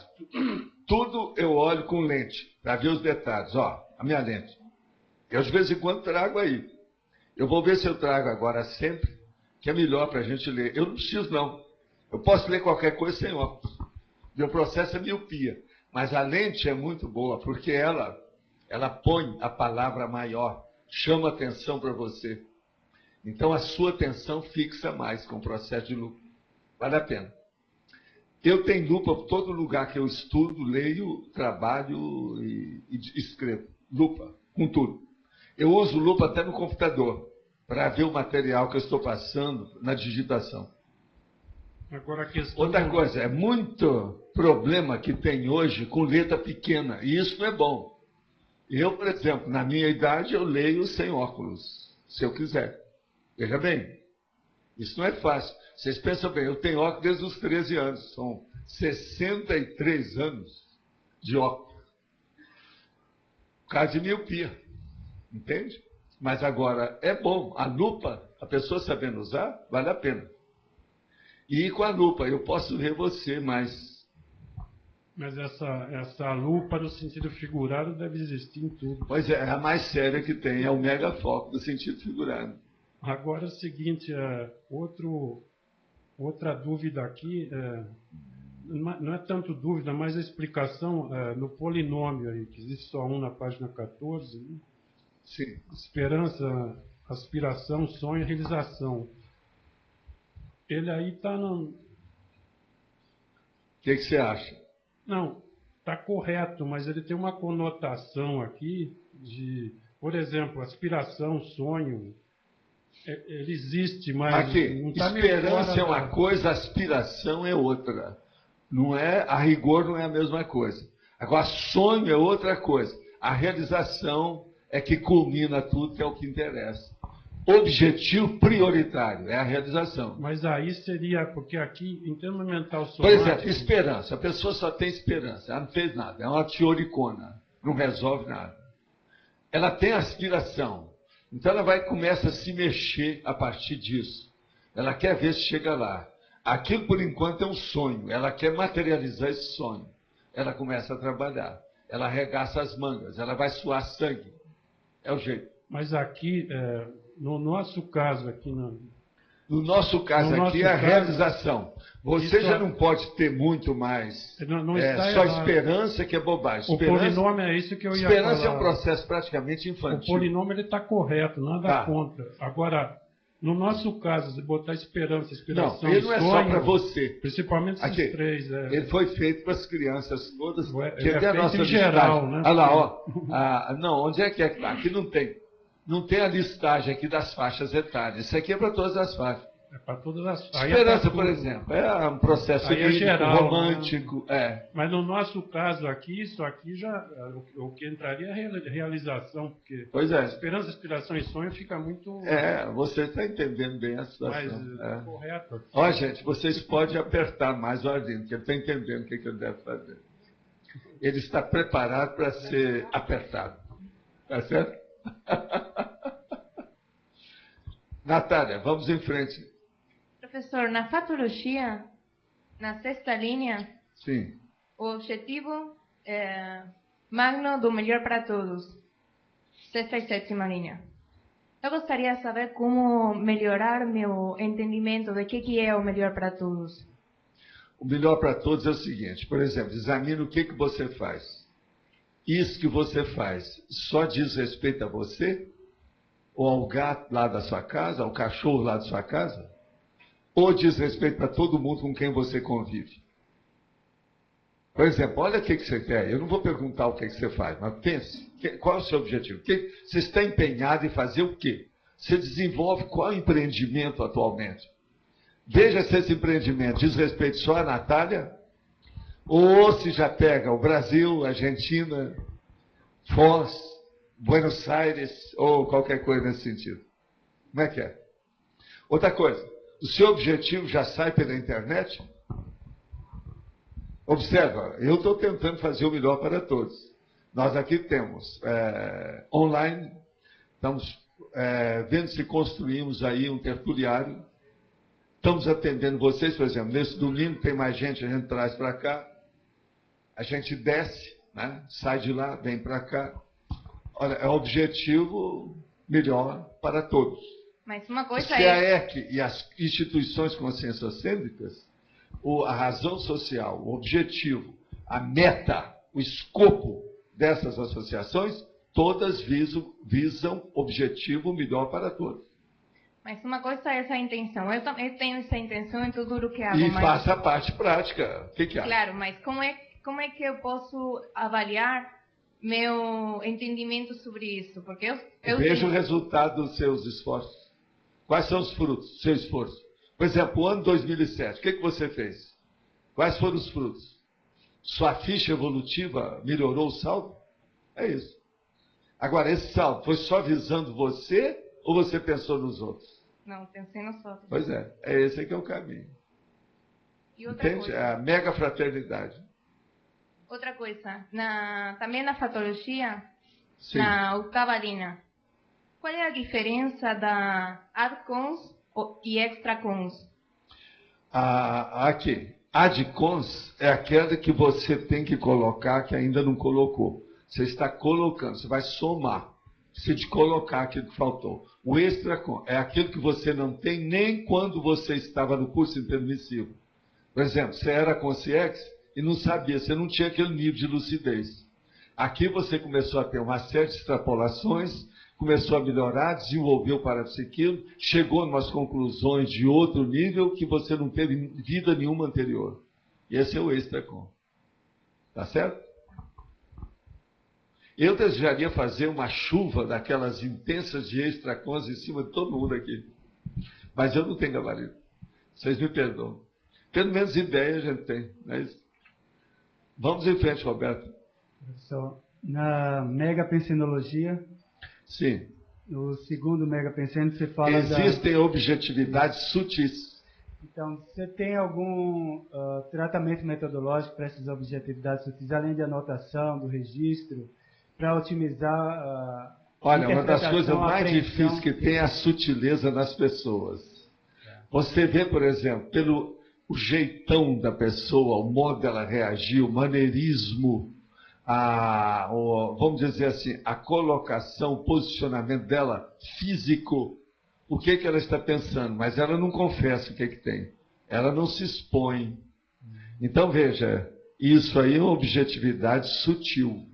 tudo eu olho com lente, para ver os detalhes. Ó, a minha lente. Eu de vez em quando trago aí. Eu vou ver se eu trago agora sempre, que é melhor para a gente ler. Eu não preciso, não. Eu posso ler qualquer coisa sem óculos. Meu processo é miopia. Mas a lente é muito boa, porque ela põe a palavra maior, chama atenção para você. Então a sua atenção fixa mais com o processo de lupa. Vale a pena. Eu tenho lupa por todo lugar que eu estudo, leio, trabalho e escrevo. Lupa, com tudo. Eu uso lupa até no computador, para ver o material que eu estou passando na digitação. Agora a questão Outra coisa, é muito problema que tem hoje com letra pequena, e isso não é bom. Eu, por exemplo, na minha idade, eu leio sem óculos, se eu quiser. Veja bem, isso não é fácil. Vocês pensam bem, eu tenho óculos desde os 13 anos, são 63 anos de óculos. Por causa de miopia, entende? Mas agora, é bom, a lupa, a pessoa sabendo usar, vale a pena. E com a lupa, eu posso ver você, mas essa lupa no sentido figurado deve existir em tudo. Pois é a mais séria que tem, é o megafoco no sentido figurado. Agora é o seguinte, outra dúvida aqui, não é tanto dúvida, mas a explicação no polinômio aí, que existe só um na página 14, né? Sim. Esperança, aspiração, sonho e realização. Ele aí está no... O que você acha? Não, está correto, mas ele tem uma conotação aqui de, por exemplo, aspiração, sonho, ele existe, mas... Aqui, não tá esperança é uma coisa, aspiração é outra. Não é, a rigor não é a mesma coisa. Agora, sonho é outra coisa. A realização é que culmina tudo, que é o que interessa. Objetivo prioritário é a realização. Mas aí seria, porque aqui, em termos mental somático... Por exemplo, esperança. A pessoa só tem esperança. Ela não fez nada. É uma teoricona. Não resolve nada. Ela tem aspiração. Então ela começa a se mexer a partir disso. Ela quer ver se chega lá. Aquilo, por enquanto, é um sonho. Ela quer materializar esse sonho. Ela começa a trabalhar. Ela arregaça as mangas. Ela vai suar sangue. É o jeito. Mas aqui... No nosso caso aqui... No nosso caso aqui é a realização. Você já não pode ter muito mais só esperança, que é bobagem. O polinômio é isso que eu ia falar. Esperança é um processo praticamente infantil. O polinômio está correto, nada contra. Agora, no nosso caso, se botar esperança, aspiração, não, ele não é sonho, só para você. Principalmente esses aqui, três. Ele foi feito para as crianças todas. É feito em geral, né? Olha lá, ó. Não, onde é que está? Aqui não tem. Não tem a listagem aqui das faixas etárias. Isso aqui é para todas as faixas. É para todas as... Esperança, por exemplo, é um processo geral, romântico. Né? Mas no nosso caso aqui, isso aqui já... O que entraria é realização, porque pois é. Esperança, inspiração e sonho fica muito... Você está entendendo bem a situação. Mais correto. Ó, gente, vocês podem apertar mais o Ardino, que ele está entendendo o que ele deve fazer. Ele está preparado para ser apertado. Tá certo? Natália, vamos em frente. Professor, na fatologia, na sexta linha, sim, o objetivo magno do melhor para todos. Sexta e sétima linha. Eu gostaria de saber como melhorar meu entendimento de que é o melhor para todos. O melhor para todos é o seguinte, por exemplo, examine o que você faz. Isso que você faz só diz respeito a você? Ou ao gato lá da sua casa, ao cachorro lá da sua casa? Ou diz respeito para todo mundo com quem você convive? Por exemplo, olha o que você quer. Eu não vou perguntar o que você faz, mas pense. Qual é o seu objetivo? Você está empenhado em fazer o quê? Você desenvolve qual empreendimento atualmente? Veja se esse empreendimento diz respeito só a Natália, ou se já pega o Brasil, Argentina, Foz, Buenos Aires, ou qualquer coisa nesse sentido. Como é que é? Outra coisa, o seu objetivo já sai pela internet? Observa, eu estou tentando fazer o melhor para todos. Nós aqui temos online, estamos vendo se construímos aí um tertuliário. Estamos atendendo vocês, por exemplo, nesse domingo tem mais gente, a gente traz para cá. A gente desce, né? Sai de lá, vem para cá. Olha, é um objetivo melhor para todos. Mas uma coisa se a EC e as instituições conscienciocêntricas, a razão social, o objetivo, a meta, o escopo dessas associações, todas visam objetivo melhor para todos. Mas uma coisa é essa intenção. Eu tenho essa intenção em tudo o que hago. E faça a parte prática. O que acha? Claro, mas como é que eu posso avaliar meu entendimento sobre isso? Porque eu vejo o resultado dos seus esforços. Quais são os frutos do seu esforço? Por exemplo, o ano 2007, o que você fez? Quais foram os frutos? Sua ficha evolutiva melhorou o saldo? É isso. Agora, esse saldo foi só visando você ou você pensou nos outros? Não, pensei nos outros. Pois é esse que é o caminho. E outra Entende? coisa, É a mega fraternidade. Outra coisa, também na fatologia, sim, na oitava linha, qual é a diferença da ADCONS e ExtraCons? Aqui, ADCONS é aquela que você tem que colocar que ainda não colocou. Você está colocando, você vai somar. Precisa de colocar aquilo que faltou. O ExtraCons é aquilo que você não tem nem quando você estava no curso intermissivo. Por exemplo, você era consciex e não sabia, você não tinha aquele nível de lucidez. Aqui você começou a ter uma série de extrapolações, começou a melhorar, desenvolveu o parapsiquismo, chegou a umas conclusões de outro nível que você não teve vida nenhuma anterior. E esse é o ExtraCons. Tá certo? Eu desejaria fazer uma chuva daquelas intensas de ExtraCons em cima de todo mundo aqui. Mas eu não tenho gabarito. Vocês me perdoam. Pelo menos ideia a gente tem. Não é isso? Vamos em frente, Roberto. Professor, na mega pensinologia, sim, no segundo mega pensando, você fala existem objetividades sutis. Então, você tem algum tratamento metodológico para essas objetividades sutis, além de anotação, do registro, para otimizar Olha, uma das coisas mais difíceis que tem é a sutileza nas pessoas. Você vê, por exemplo, pelo o jeitão da pessoa, o modo dela reagir, o maneirismo, vamos dizer assim, a colocação, o posicionamento dela físico, o que ela está pensando, mas ela não confessa o que tem. Ela não se expõe. Então, veja, isso aí é uma objetividade sutil.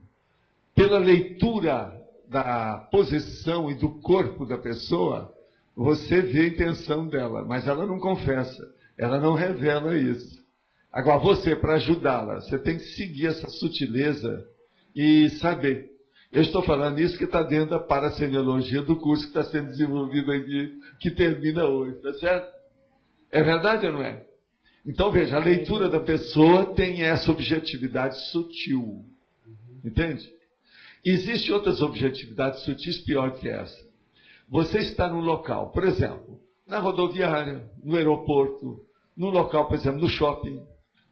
Pela leitura da posição e do corpo da pessoa, você vê a intenção dela, mas ela não confessa. Ela não revela isso. Agora, você, para ajudá-la, você tem que seguir essa sutileza e saber. Eu estou falando isso que está dentro da parasemiologia do curso que está sendo desenvolvido aqui, que termina hoje, tá certo? É verdade ou não é? Então, veja, a leitura da pessoa tem essa objetividade sutil. Entende? Existem outras objetividades sutis pior que essa. Você está num local, por exemplo, na rodoviária, no aeroporto, num local, por exemplo, no shopping.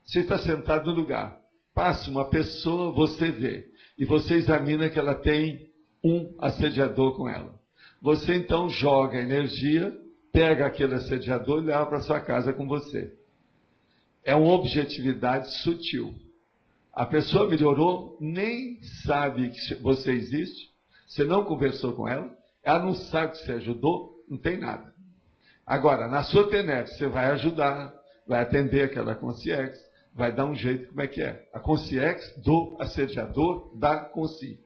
Você está sentado no lugar. Passa uma pessoa, você vê. E você examina que ela tem um assediador com ela. Você então joga energia, pega aquele assediador e leva para sua casa com você. É uma objetividade sutil. A pessoa melhorou, nem sabe que você existe, você não conversou com ela, ela não sabe que você ajudou, não tem nada. Agora, na sua TENET, você vai ajudar, vai atender aquela concierge, vai dar um jeito, como é que é? A concierge do assediador da consciência.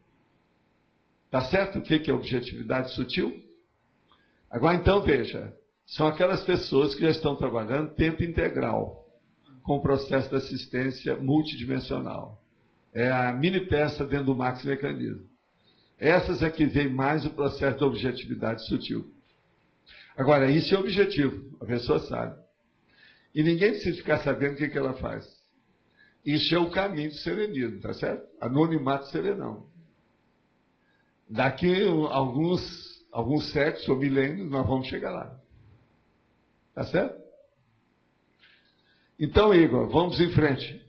Tá certo o que é objetividade sutil? Agora, então, veja, são aquelas pessoas que já estão trabalhando tempo integral, com o processo de assistência multidimensional. É a mini peça dentro do maxi mecanismo. Essas é que vem mais o processo de objetividade sutil. Agora, isso é objetivo, a pessoa sabe. E ninguém precisa ficar sabendo o que ela faz. Isso é o caminho do serenismo, tá certo? Anonimato serenão. Daqui alguns séculos ou milênios, nós vamos chegar lá. Tá certo? Então, Igor, vamos em frente.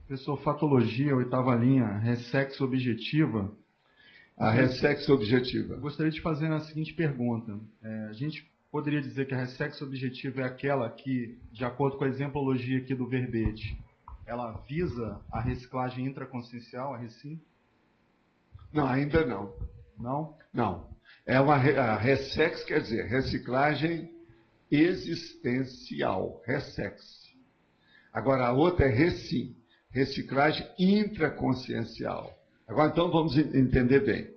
Professor, fatologia, 8ª linha, ressexo objetiva. A ressexo objetiva. Gostaria de fazer a seguinte pergunta. A gente poderia dizer que a ressexo objetiva é aquela que, de acordo com a exemplologia aqui do verbete, ela visa a reciclagem intraconsciencial, a recim? Não, ainda não. Não? Não. A ressex quer dizer reciclagem existencial, ressex. Agora, a outra é recim, reciclagem intraconsciencial. Agora, então, vamos entender bem.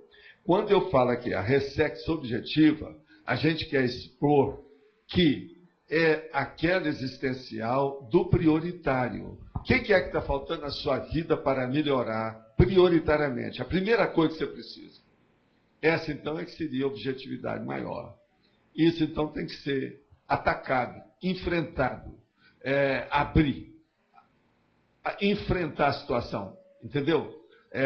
Quando eu falo aqui a ressex objetiva, a gente quer expor que é aquela existencial do prioritário. O que é que está faltando na sua vida para melhorar prioritariamente? A primeira coisa que você precisa. Essa, então, é que seria a objetividade maior. Isso, então, tem que ser atacado, enfrentado, abrir, enfrentar a situação, entendeu?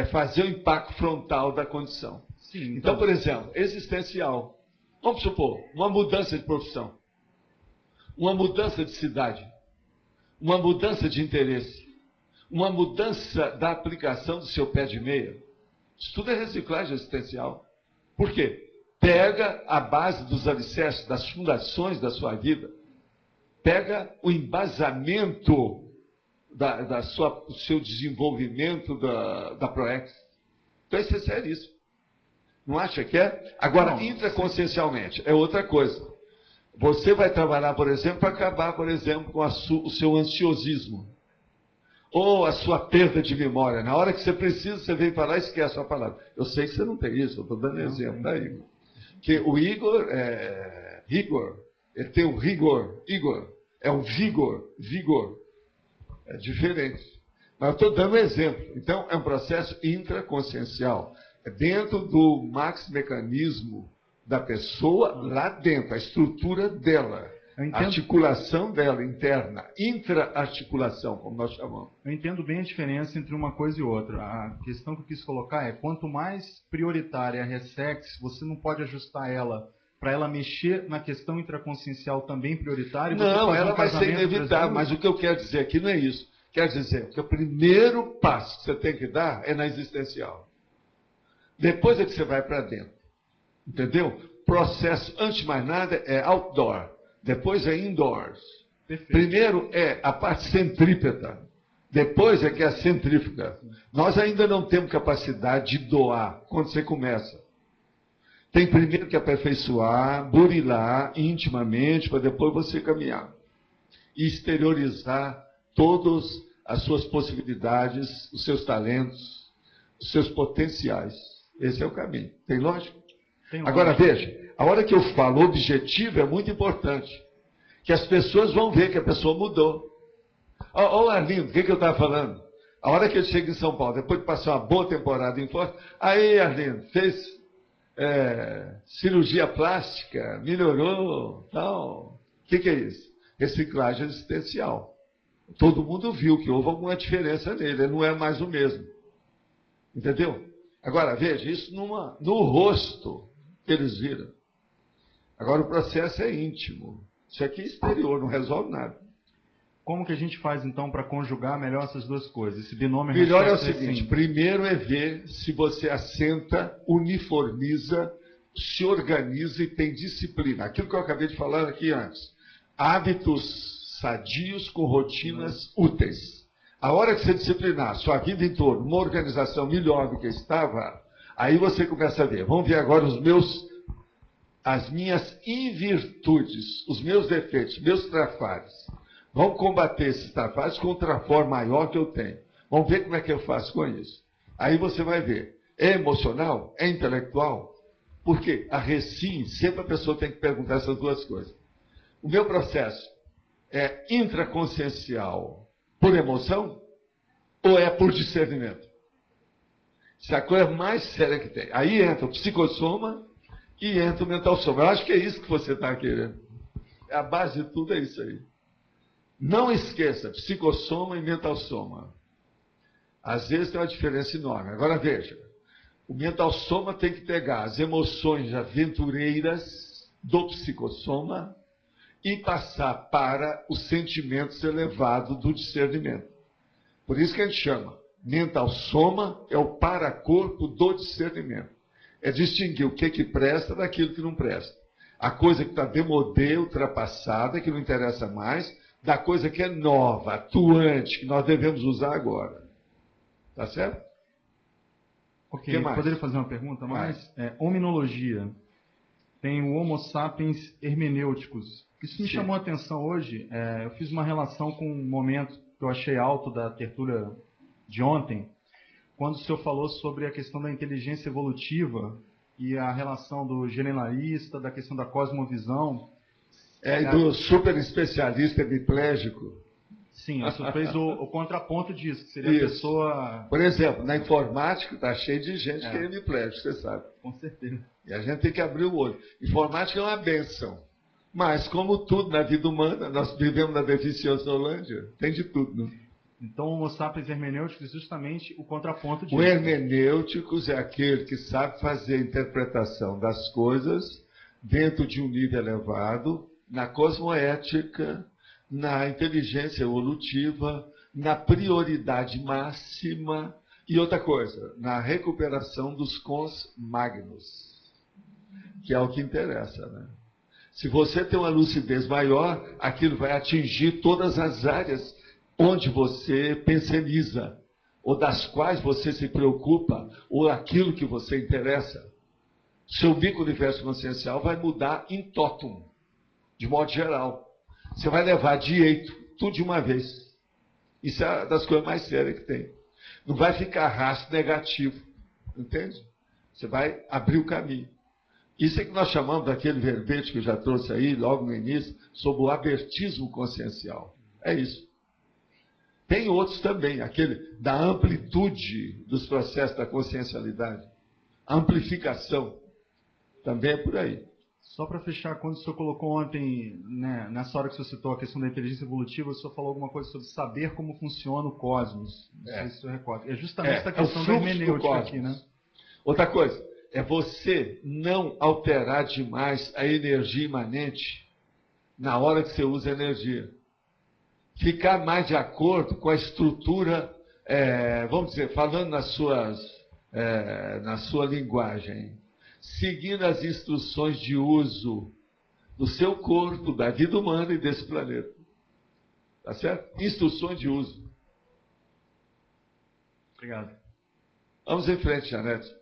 Fazer o impacto frontal da condição. Sim, então, por exemplo, existencial. Vamos supor, uma mudança de profissão, uma mudança de cidade, uma mudança de interesse, uma mudança da aplicação do seu pé de meia. Isso tudo é reciclagem existencial. Por quê? Pega a base dos alicerces, das fundações da sua vida, pega o embasamento do seu desenvolvimento da ProEx. Então, isso é seríssimo. Não acha que é? Agora, não, intraconsciencialmente, é outra coisa. Você vai trabalhar, por exemplo, para acabar, por exemplo, com o seu ansiosismo. Ou a sua perda de memória. Na hora que você precisa, você vem falar e esquece a palavra. Eu sei que você não tem isso, eu estou dando exemplo, tá, Igor? Que o Igor ele tem o rigor, Igor, é um vigor. É diferente. Mas eu estou dando um exemplo. Então, é um processo intraconsciencial. É dentro do maxi-mecanismo da pessoa, lá dentro, a estrutura dela, a articulação dela interna, intra-articulação, como nós chamamos. Eu entendo bem a diferença entre uma coisa e outra. A questão que eu quis colocar é, quanto mais prioritária a ressex, você não pode ajustar ela para ela mexer na questão intraconsciencial também prioritária? Não, ela vai ser inevitável, mas o que eu quero dizer aqui não é isso. Quer dizer que o primeiro passo que você tem que dar é na existencial. Depois é que você vai para dentro. Entendeu? Processo, antes de mais nada, é outdoor. Depois é indoors. Perfeito. Primeiro é a parte centrípeta. Depois é que é a centrífuga. Nós ainda não temos capacidade de doar quando você começa. Tem primeiro que aperfeiçoar, burilar intimamente, para depois você caminhar. E exteriorizar todas as suas possibilidades, os seus talentos, os seus potenciais. Esse é o caminho. Tem lógica? Tem lógica. Agora, veja, a hora que eu falo objetivo é muito importante. Que as pessoas vão ver que a pessoa mudou. Olha, Arlindo, o que eu estava falando? A hora que ele chega em São Paulo, depois de passar uma boa temporada em Foz, aí, Arlindo, fez cirurgia plástica, melhorou, tal. O que é isso? Reciclagem existencial. Todo mundo viu que houve alguma diferença nele, ele não é mais o mesmo. Entendeu? Agora, veja, isso no rosto que eles viram. Agora, o processo é íntimo. Isso aqui é exterior, não resolve nada. Como que a gente faz, então, para conjugar melhor essas duas coisas? Esse binômio... Melhor é o seguinte, primeiro é ver se você assenta, uniformiza, se organiza e tem disciplina. Aquilo que eu acabei de falar aqui antes. Hábitos sadios com rotinas úteis. A hora que você disciplinar sua vida em torno, uma organização melhor do que estava, aí você começa a ver. Vamos ver agora as minhas invirtudes, os meus defeitos, meus trafares. Vamos combater esses trafares com um trafor maior que eu tenho. Vamos ver como é que eu faço com isso. Aí você vai ver. É emocional? É intelectual? Porque a recim, sempre a pessoa tem que perguntar essas duas coisas. O meu processo é intraconsciencial por emoção ou é por discernimento? Isso é a coisa mais séria que tem. Aí entra o psicossoma e entra o mental soma. Eu acho que é isso que você está querendo. A base de tudo é isso aí. Não esqueça, psicossoma e mental soma. Às vezes tem uma diferença enorme. Agora veja, o mental soma tem que pegar as emoções aventureiras do psicossoma e passar para os sentimentos elevados do discernimento. Por isso que a gente chama mental soma é o paracorpo do discernimento. É distinguir o que presta daquilo que não presta. A coisa que está demodê, ultrapassada, que não interessa mais, da coisa que é nova, atuante, que nós devemos usar agora. Tá certo? Ok, poderia fazer uma pergunta mais? Hominologia. Tem o Homo sapiens hermenêuticos. Isso me chamou a atenção hoje. Eu fiz uma relação com um momento que eu achei alto da tertúlia de ontem, quando o senhor falou sobre a questão da inteligência evolutiva e a relação do generalista, da questão da cosmovisão. E do super especialista hemiplégico. Sim, o senhor fez o contraponto disso, que seria a pessoa... Por exemplo, na informática está cheio de gente que é hemiplégico, você sabe. Com certeza. E a gente tem que abrir o olho. Informática é uma benção. Mas, como tudo na vida humana, nós vivemos na Deficiência tem de tudo, né? Então, o Homo sapiens hermenêuticos é justamente o contraponto disso. O hermenêuticos é aquele que sabe fazer a interpretação das coisas dentro de um nível elevado, na cosmoética, na inteligência evolutiva, na prioridade máxima e outra coisa, na recuperação dos cons magnos, que é o que interessa, né? Se você tem uma lucidez maior, aquilo vai atingir todas as áreas onde você pensioniza, ou das quais você se preocupa, ou aquilo que você interessa. Seu micro-universo consciencial vai mudar em totum, de modo geral. Você vai levar direito, tudo de uma vez. Isso é das coisas mais sérias que tem. Não vai ficar rastro negativo, entende? Você vai abrir o caminho. Isso é que nós chamamos daquele verbete que eu já trouxe aí, logo no início, sobre o abertismo consciencial. É isso. Tem outros também, aquele da amplitude dos processos da consciencialidade. A amplificação. Também é por aí. Só para fechar, quando o senhor colocou ontem, né, nessa hora que o senhor citou a questão da inteligência evolutiva, o senhor falou alguma coisa sobre saber como funciona o cosmos. Não sei se o senhor recorda. É justamente a questão da hermenêutica aqui, né? Outra coisa, é você não alterar demais a energia imanente na hora que você usa a energia. Ficar mais de acordo com a estrutura, vamos dizer, falando na sua linguagem, seguindo as instruções de uso do seu corpo, da vida humana e desse planeta. Tá certo? Instruções de uso. Obrigado. Vamos em frente, Janete.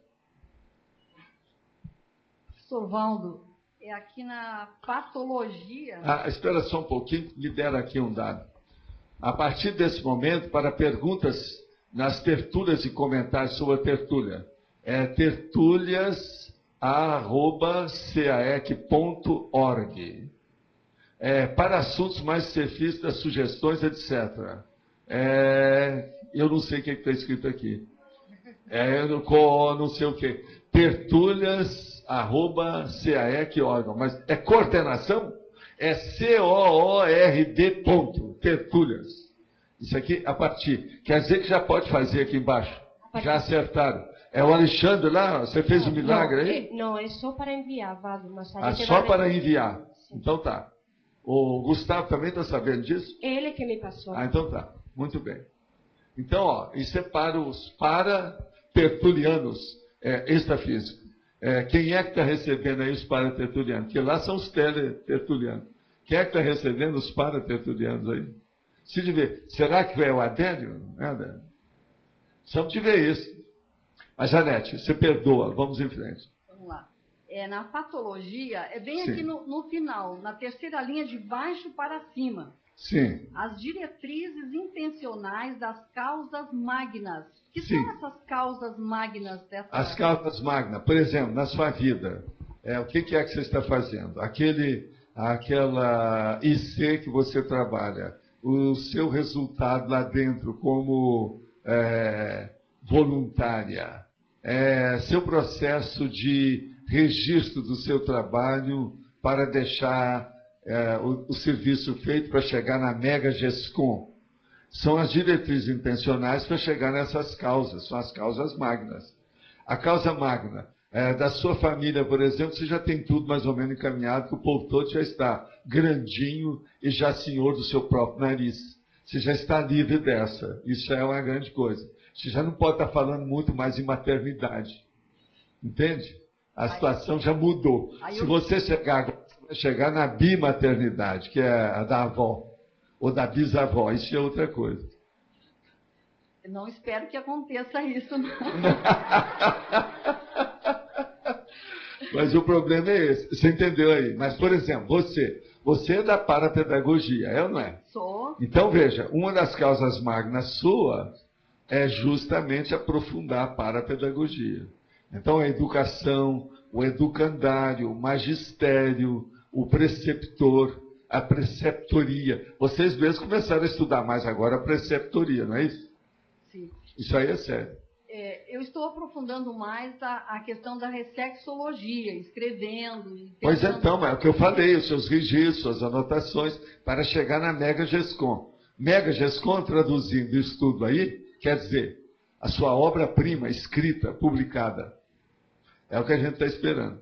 Professor Valdo, aqui na patologia... Espera só um pouquinho, me deram aqui um dado. A partir desse momento, para perguntas nas tertúlias e comentários sobre a tertúlia, tertulias@caec.org. Para assuntos mais específicos, sugestões, etc. Eu não sei o que está escrito aqui. Não sei o que. Tertúlias@CAE, que órgão. Mas é coordenação? É COORD. Tertúlias. Isso aqui, a partir. Quer dizer que já pode fazer aqui embaixo. Já acertaram. É o Alexandre lá? Você fez um milagre aí? Não, é só para enviar, Vado. Mas só para enviar. Então tá. O Gustavo também está sabendo disso? Ele que me passou. Então tá. Muito bem. Então, ó, isso é para os para-tertulianos extrafísicos. Quem é que está recebendo aí os para-tertulianos? Porque lá são os tele-tertulianos. Quem é que está recebendo os para-tertulianos aí? Se de ver, será que é o Adélio? Adélio? Precisamos de ver isso. Mas, Janete, você perdoa, vamos em frente. Vamos lá. Na patologia, é bem Sim. aqui no final, na terceira linha de baixo para cima. Sim. As diretrizes intencionais das causas magnas. Que Sim. são essas causas magnas dessa... As causas magnas, por exemplo, na sua vida, o que é que você está fazendo? Aquela IC que você trabalha, o seu resultado lá dentro como voluntária, seu processo de registro do seu trabalho para deixar o serviço feito para chegar na Mega GESCOM. São as diretrizes intencionais para chegar nessas causas, são as causas magnas. A causa magna da sua família, por exemplo, você já tem tudo mais ou menos encaminhado, que o povo todo já está grandinho e já senhor do seu próprio nariz. Você já está livre dessa. Isso é uma grande coisa. Você já não pode estar falando muito mais em maternidade. Entende? A situação já mudou. Se você chegar na bimaternidade, que é a da avó, ou da bisavó, isso é outra coisa. Não espero que aconteça isso, não. Mas o problema é esse. Você entendeu aí? Mas, por exemplo, você é da parapedagogia, é ou não é? Sou. Então, veja, uma das causas magnas sua é justamente aprofundar a parapedagogia. Então, a educação, o educandário, o magistério, o preceptor, a preceptoria. Vocês mesmos começaram a estudar mais agora a preceptoria, não é isso? Sim. Isso aí é sério. Eu estou aprofundando mais a questão da ressexologia, escrevendo. Pois então, é o que eu falei, os seus registros, suas anotações, para chegar na Mega GESCOM. Mega GESCOM, traduzindo isso tudo aí, quer dizer, a sua obra-prima escrita, publicada. É o que a gente está esperando.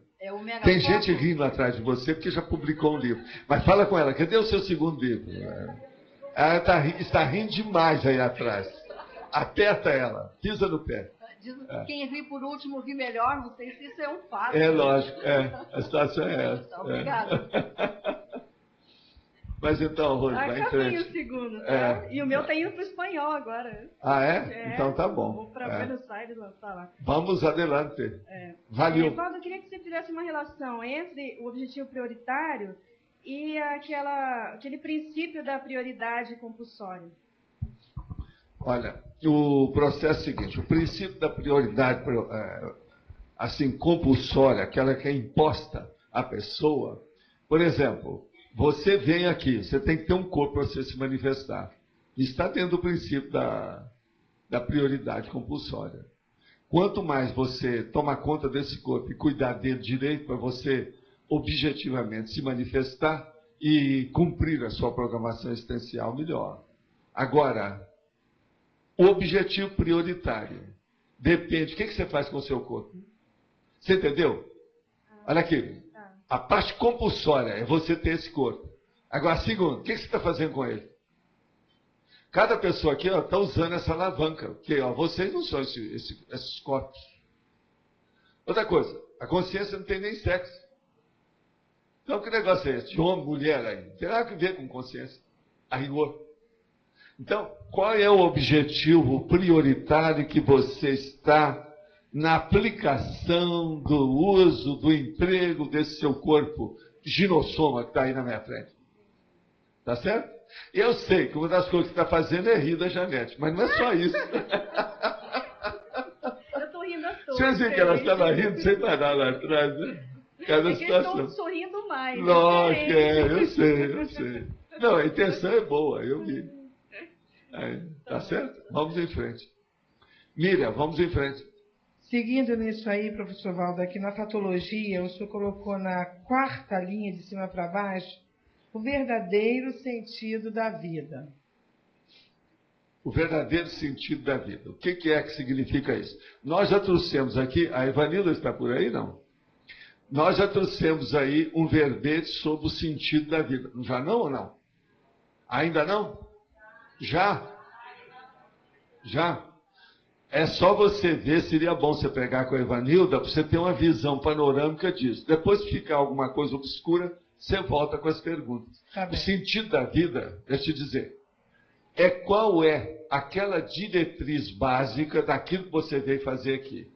Tem gente rindo atrás de você porque já publicou um livro. Mas fala com ela, cadê o seu segundo livro? Ela está rindo demais aí atrás. Aperta ela, pisa no pé. Diz que quem ri por último ri melhor, não sei se isso é um fato. Lógico, a situação é essa. Obrigada. Mas então, Rose, vai em frente. o segundo, tá? E o meu tá indo para o espanhol agora. Ah, é? Então tá bom. Vou para Buenos Aires lançar lá. Vamos adelante. Valeu. Paulo, eu queria que você fizesse uma relação entre o objetivo prioritário e aquele princípio da prioridade compulsória. Olha, o processo é o seguinte, o princípio da prioridade assim, compulsória, aquela que é imposta à pessoa, por exemplo, você vem aqui, você tem que ter um corpo para você se manifestar. Está dentro do princípio da prioridade compulsória. Quanto mais você toma conta desse corpo e cuidar dele direito para você objetivamente se manifestar e cumprir a sua programação existencial, melhor. Agora, o objetivo prioritário depende. O que você faz com o seu corpo? Você entendeu? Olha aqui. A parte compulsória é você ter esse corpo. Agora, segundo, o que você está fazendo com ele? Cada pessoa aqui está usando essa alavanca. Porque vocês não são esses corpos. Outra coisa, a consciência não tem nem sexo. Então, que negócio é esse? De homem, mulher aí? Não tem nada a ver com consciência. A rigor. Então, qual é o objetivo prioritário que você está na aplicação do uso, do emprego desse seu corpo ginossoma que está aí na minha frente? Tá certo? Eu sei que uma das coisas que está fazendo é rir da Janete, mas não é só isso. Eu estou rindo à toa. Você viu que ela estava rindo sem parar lá atrás, né? Cada situação. Eu estou sorrindo mais. Lógico, eu sei. Não, a intenção é boa, eu vi. Aí. Tá certo? Vamos em frente. Miriam, vamos em frente. Seguindo nisso aí, professor Valdo, aqui na patologia, o senhor colocou na 4ª linha de cima para baixo o verdadeiro sentido da vida. O verdadeiro sentido da vida. O que é que significa isso? Nós já trouxemos aqui, a Evanilda está por aí, não? Nós já trouxemos aí um verbete sobre o sentido da vida. Já não ou não? Ainda não? Já? Já? É só você ver, seria bom você pegar com a Evanilda, para você ter uma visão panorâmica disso. Depois que ficar alguma coisa obscura, você volta com as perguntas. Tá bem. O sentido da vida, deixa eu te dizer, qual é aquela diretriz básica daquilo que você veio fazer aqui.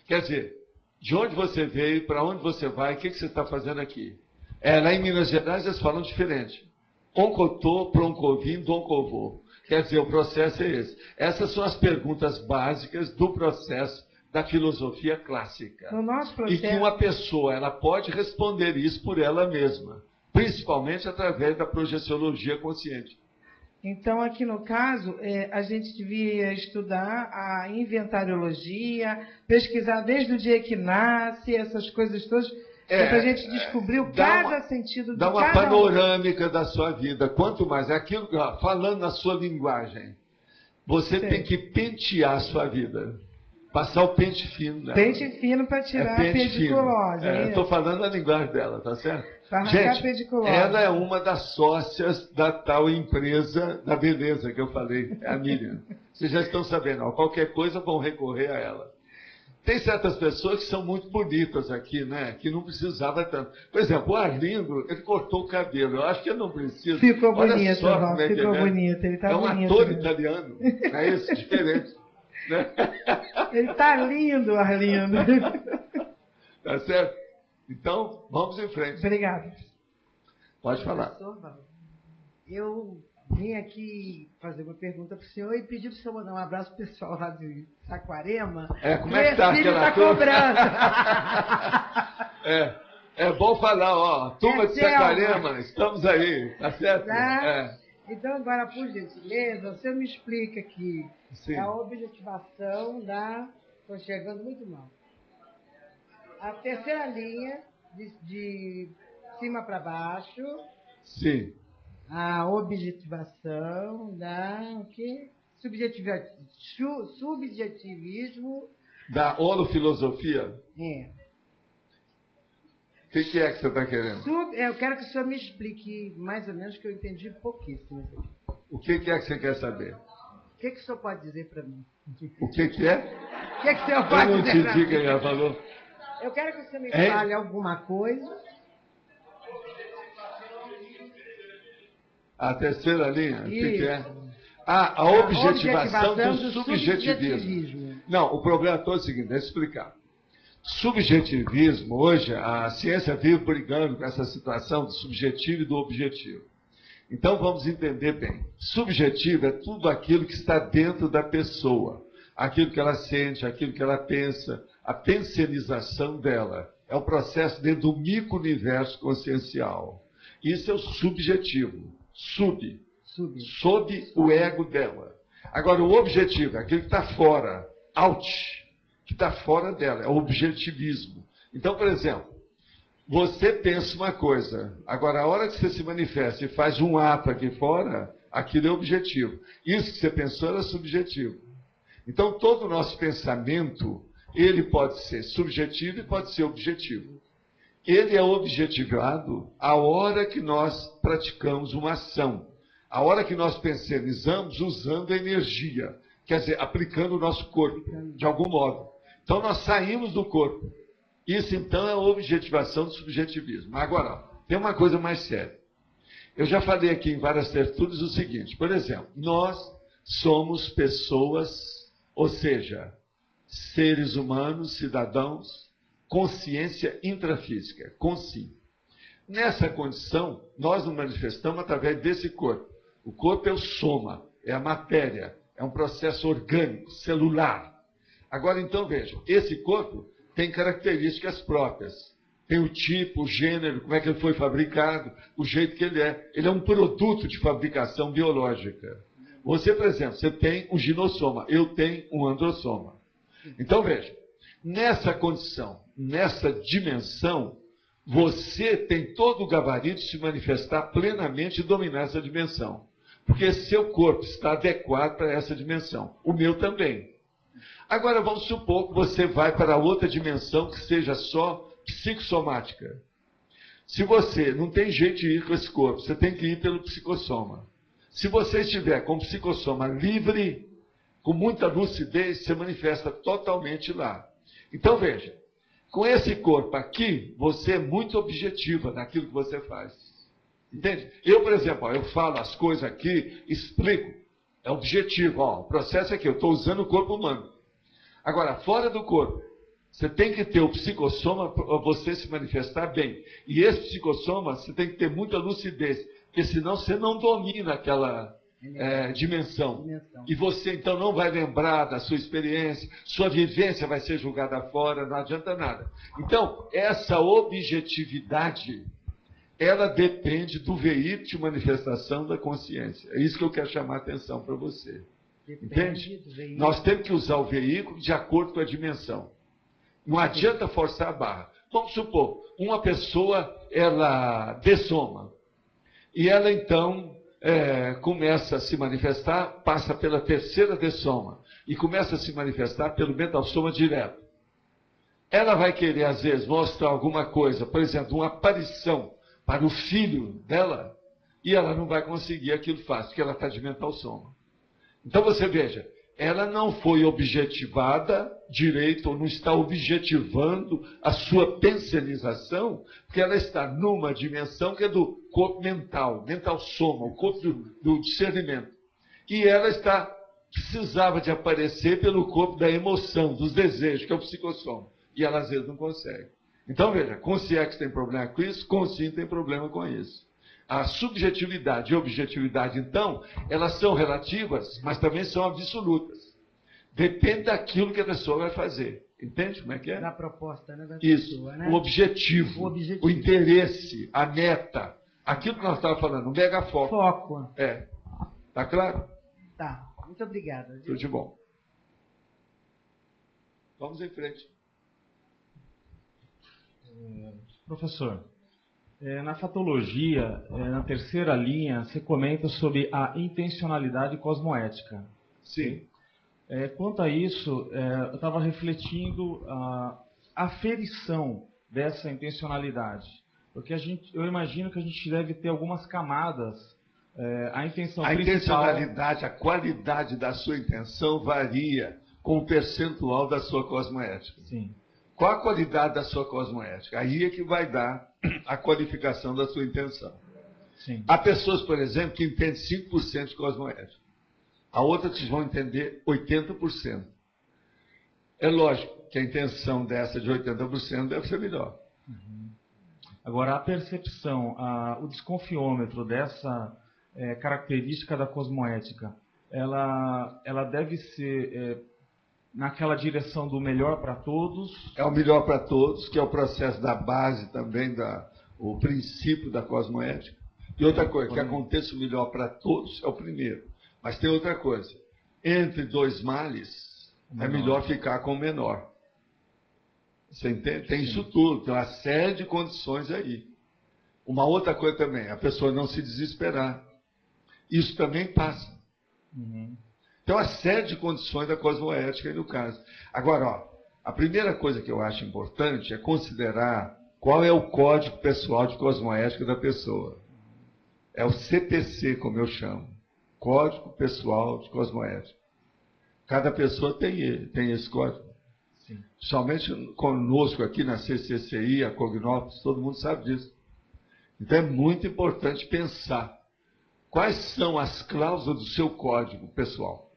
Quer dizer, de onde você veio, para onde você vai, o que você está fazendo aqui. Lá em Minas Gerais eles falam diferente. Oncotô, proncovim, doncovô. Quer dizer, o processo é esse. Essas são as perguntas básicas do processo da filosofia clássica. No nosso processo... E que uma pessoa ela pode responder isso por ela mesma, principalmente através da projeciologia consciente. Então, aqui no caso, a gente devia estudar a inventariologia, pesquisar desde o dia que nasce, essas coisas todas, para a gente descobrir cada sentido de cada um. Dá uma panorâmica da sua vida. Quanto mais, é aquilo, falando na sua linguagem, você tem que pentear a sua vida. Passar o pente fino dela. Pente fino para tirar a pediculose. Estou falando a linguagem dela, tá certo? Para arrancar a pediculose. Ela é uma das sócias da tal empresa da beleza que eu falei, é a Miriam. Vocês já estão sabendo, qualquer coisa vão recorrer a ela. Tem certas pessoas que são muito bonitas aqui, né? Que não precisava tanto. Por exemplo, o Arlindo, ele cortou o cabelo. Eu acho que ele não precisa. Ficou bonito, ficou bonito. Ele tá bonito. É um ator italiano. É isso, diferente. Né? Ele está lindo, Arlindo. Tá certo? Então, vamos em frente. Obrigada. Pode falar. Eu vim aqui fazer uma pergunta para o senhor e pedir para o senhor mandar um abraço pro pessoal lá de Saquarema. Como é que está aquela cobrando. É bom falar, turma de Saquarema, estamos aí, tá certo? Então, agora, por gentileza, você me explica aqui a objetivação da... Estou chegando muito mal. A 3ª linha, de cima para baixo. Sim. A objetivação da... O quê? Subjetivismo. Da holofilosofia? O que é que você está querendo? Eu quero que o senhor me explique mais ou menos, que eu entendi pouquíssimo. O que é que você quer saber? O que o senhor pode dizer para mim? O que é? O que o senhor pode dizer para mim? Eu não entendi quem já falou. Eu quero que o senhor me fale alguma coisa. A 3ª linha? O que é? A objetivação do subjetivismo. Não, o problema todo é o seguinte, deixa eu explicar. Subjetivismo, hoje, a ciência vive brigando com essa situação do subjetivo e do objetivo. Então, vamos entender bem. Subjetivo é tudo aquilo que está dentro da pessoa. Aquilo que ela sente, aquilo que ela pensa, a pensionização dela. É o processo dentro do micro-universo consciencial. Isso é o subjetivo. Sob o ego dela. Agora, o objetivo é aquilo que está fora. Out. Que está fora dela, é o objetivismo. Então, por exemplo, você pensa uma coisa, agora a hora que você se manifesta e faz um ato aqui fora, aquilo é objetivo. Isso que você pensou era subjetivo. Então, todo o nosso pensamento, ele pode ser subjetivo e pode ser objetivo. Ele é objetivado a hora que nós praticamos uma ação, a hora que nós pensionizamos usando a energia, quer dizer, aplicando o nosso corpo, de algum modo. Então, nós saímos do corpo. Isso, então, é a objetivação do subjetivismo. Agora, tem uma coisa mais séria. Eu já falei aqui em várias tertúlias o seguinte, por exemplo, nós somos pessoas, ou seja, seres humanos, cidadãos, consciência intrafísica, consim. Nessa condição, nós nos manifestamos através desse corpo. O corpo é o soma, é a matéria, é um processo orgânico, celular. Agora, então, vejam, esse corpo tem características próprias. Tem o tipo, o gênero, como é que ele foi fabricado, o jeito que ele é. Ele é um produto de fabricação biológica. Você, por exemplo, você tem um ginossoma, eu tenho um androssoma. Então, veja, nessa condição, nessa dimensão, você tem todo o gabarito de se manifestar plenamente e dominar essa dimensão. Porque seu corpo está adequado para essa dimensão. O meu também. Agora, vamos supor que você vai para outra dimensão que seja só psicossomática. Se você não tem jeito de ir com esse corpo, você tem que ir pelo psicossoma. Se você estiver com o psicossoma livre, com muita lucidez, você manifesta totalmente lá. Então, veja, com esse corpo aqui, você é muito objetiva naquilo que você faz. Entende? Eu, por exemplo, eu falo as coisas aqui, explico. É objetivo. O processo é que eu estou usando o corpo humano. Agora, fora do corpo, você tem que ter o psicossoma para você se manifestar bem. E esse psicossoma, você tem que ter muita lucidez, porque senão você não domina aquela dimensão. E você, então, não vai lembrar da sua experiência, sua vivência vai ser julgada fora, não adianta nada. Então, essa objetividade, ela depende do veículo de manifestação da consciência. É isso que eu quero chamar a atenção para você. Entende? Nós temos que usar o veículo de acordo com a dimensão. Não adianta forçar a barra. Vamos supor, uma pessoa, ela dessoma. E ela, então, começa a se manifestar, passa pela terceira dessoma. E começa a se manifestar pelo mentalsoma direto. Ela vai querer, às vezes, mostrar alguma coisa, por exemplo, uma aparição para o filho dela, e ela não vai conseguir aquilo fácil, porque ela está de mentalsoma. Então, você veja, ela não foi objetivada direito, ou não está objetivando a sua pensionização, porque ela está numa dimensão que é do corpo mental, mentalsoma, o corpo do discernimento. E ela precisava de aparecer pelo corpo da emoção, dos desejos, que é o psicossoma. E ela, às vezes, não consegue. Então, veja, consciência tem problema com isso, consciência tem problema com isso. A subjetividade e a objetividade, então, elas são relativas, mas também são absolutas. Depende daquilo que a pessoa vai fazer. Entende como é que é? Da proposta, né? Da Isso. pessoa, né? O objetivo, o interesse, a meta. Aquilo que nós estávamos falando, o megafoco. Foco. Tá claro? Tá. Muito obrigada. Tudo de bom. Vamos em frente. Professor, na fatologia, na terceira linha, você comenta sobre a intencionalidade cosmoética. Sim. Quanto a isso, eu estava refletindo a aferição dessa intencionalidade. Porque eu imagino que a gente deve ter algumas camadas. A intenção principal... intencionalidade, a qualidade da sua intenção varia com o percentual da sua cosmoética. Sim. Qual a qualidade da sua cosmoética? Aí é que vai dar a qualificação da sua intenção. Sim. Há pessoas, por exemplo, que entendem 5% de cosmoética. Há outras que vão entender 80%. É lógico que a intenção dessa de 80% deve ser melhor. Uhum. Agora, a percepção, o desconfiômetro dessa característica da cosmoética, ela deve ser... naquela direção do melhor para todos? É o melhor para todos, que é o processo da base também, o princípio da cosmoética. E outra coisa, que aconteça o melhor para todos é o primeiro. Mas tem outra coisa. Entre dois males, é melhor ficar com o menor. Você entende? Tem isso tudo, tem uma série de condições aí. Uma outra coisa também, a pessoa não se desesperar. Isso também passa. Uhum. Então, a série de condições da cosmoética aí no caso. Agora, a primeira coisa que eu acho importante é considerar qual é o código pessoal de cosmoética da pessoa. É o CPC, como eu chamo. Código Pessoal de Cosmoética. Cada pessoa tem esse código. Sim. Somente conosco aqui na CCCI, a Cognópolis, todo mundo sabe disso. Então, é muito importante pensar quais são as cláusulas do seu código pessoal.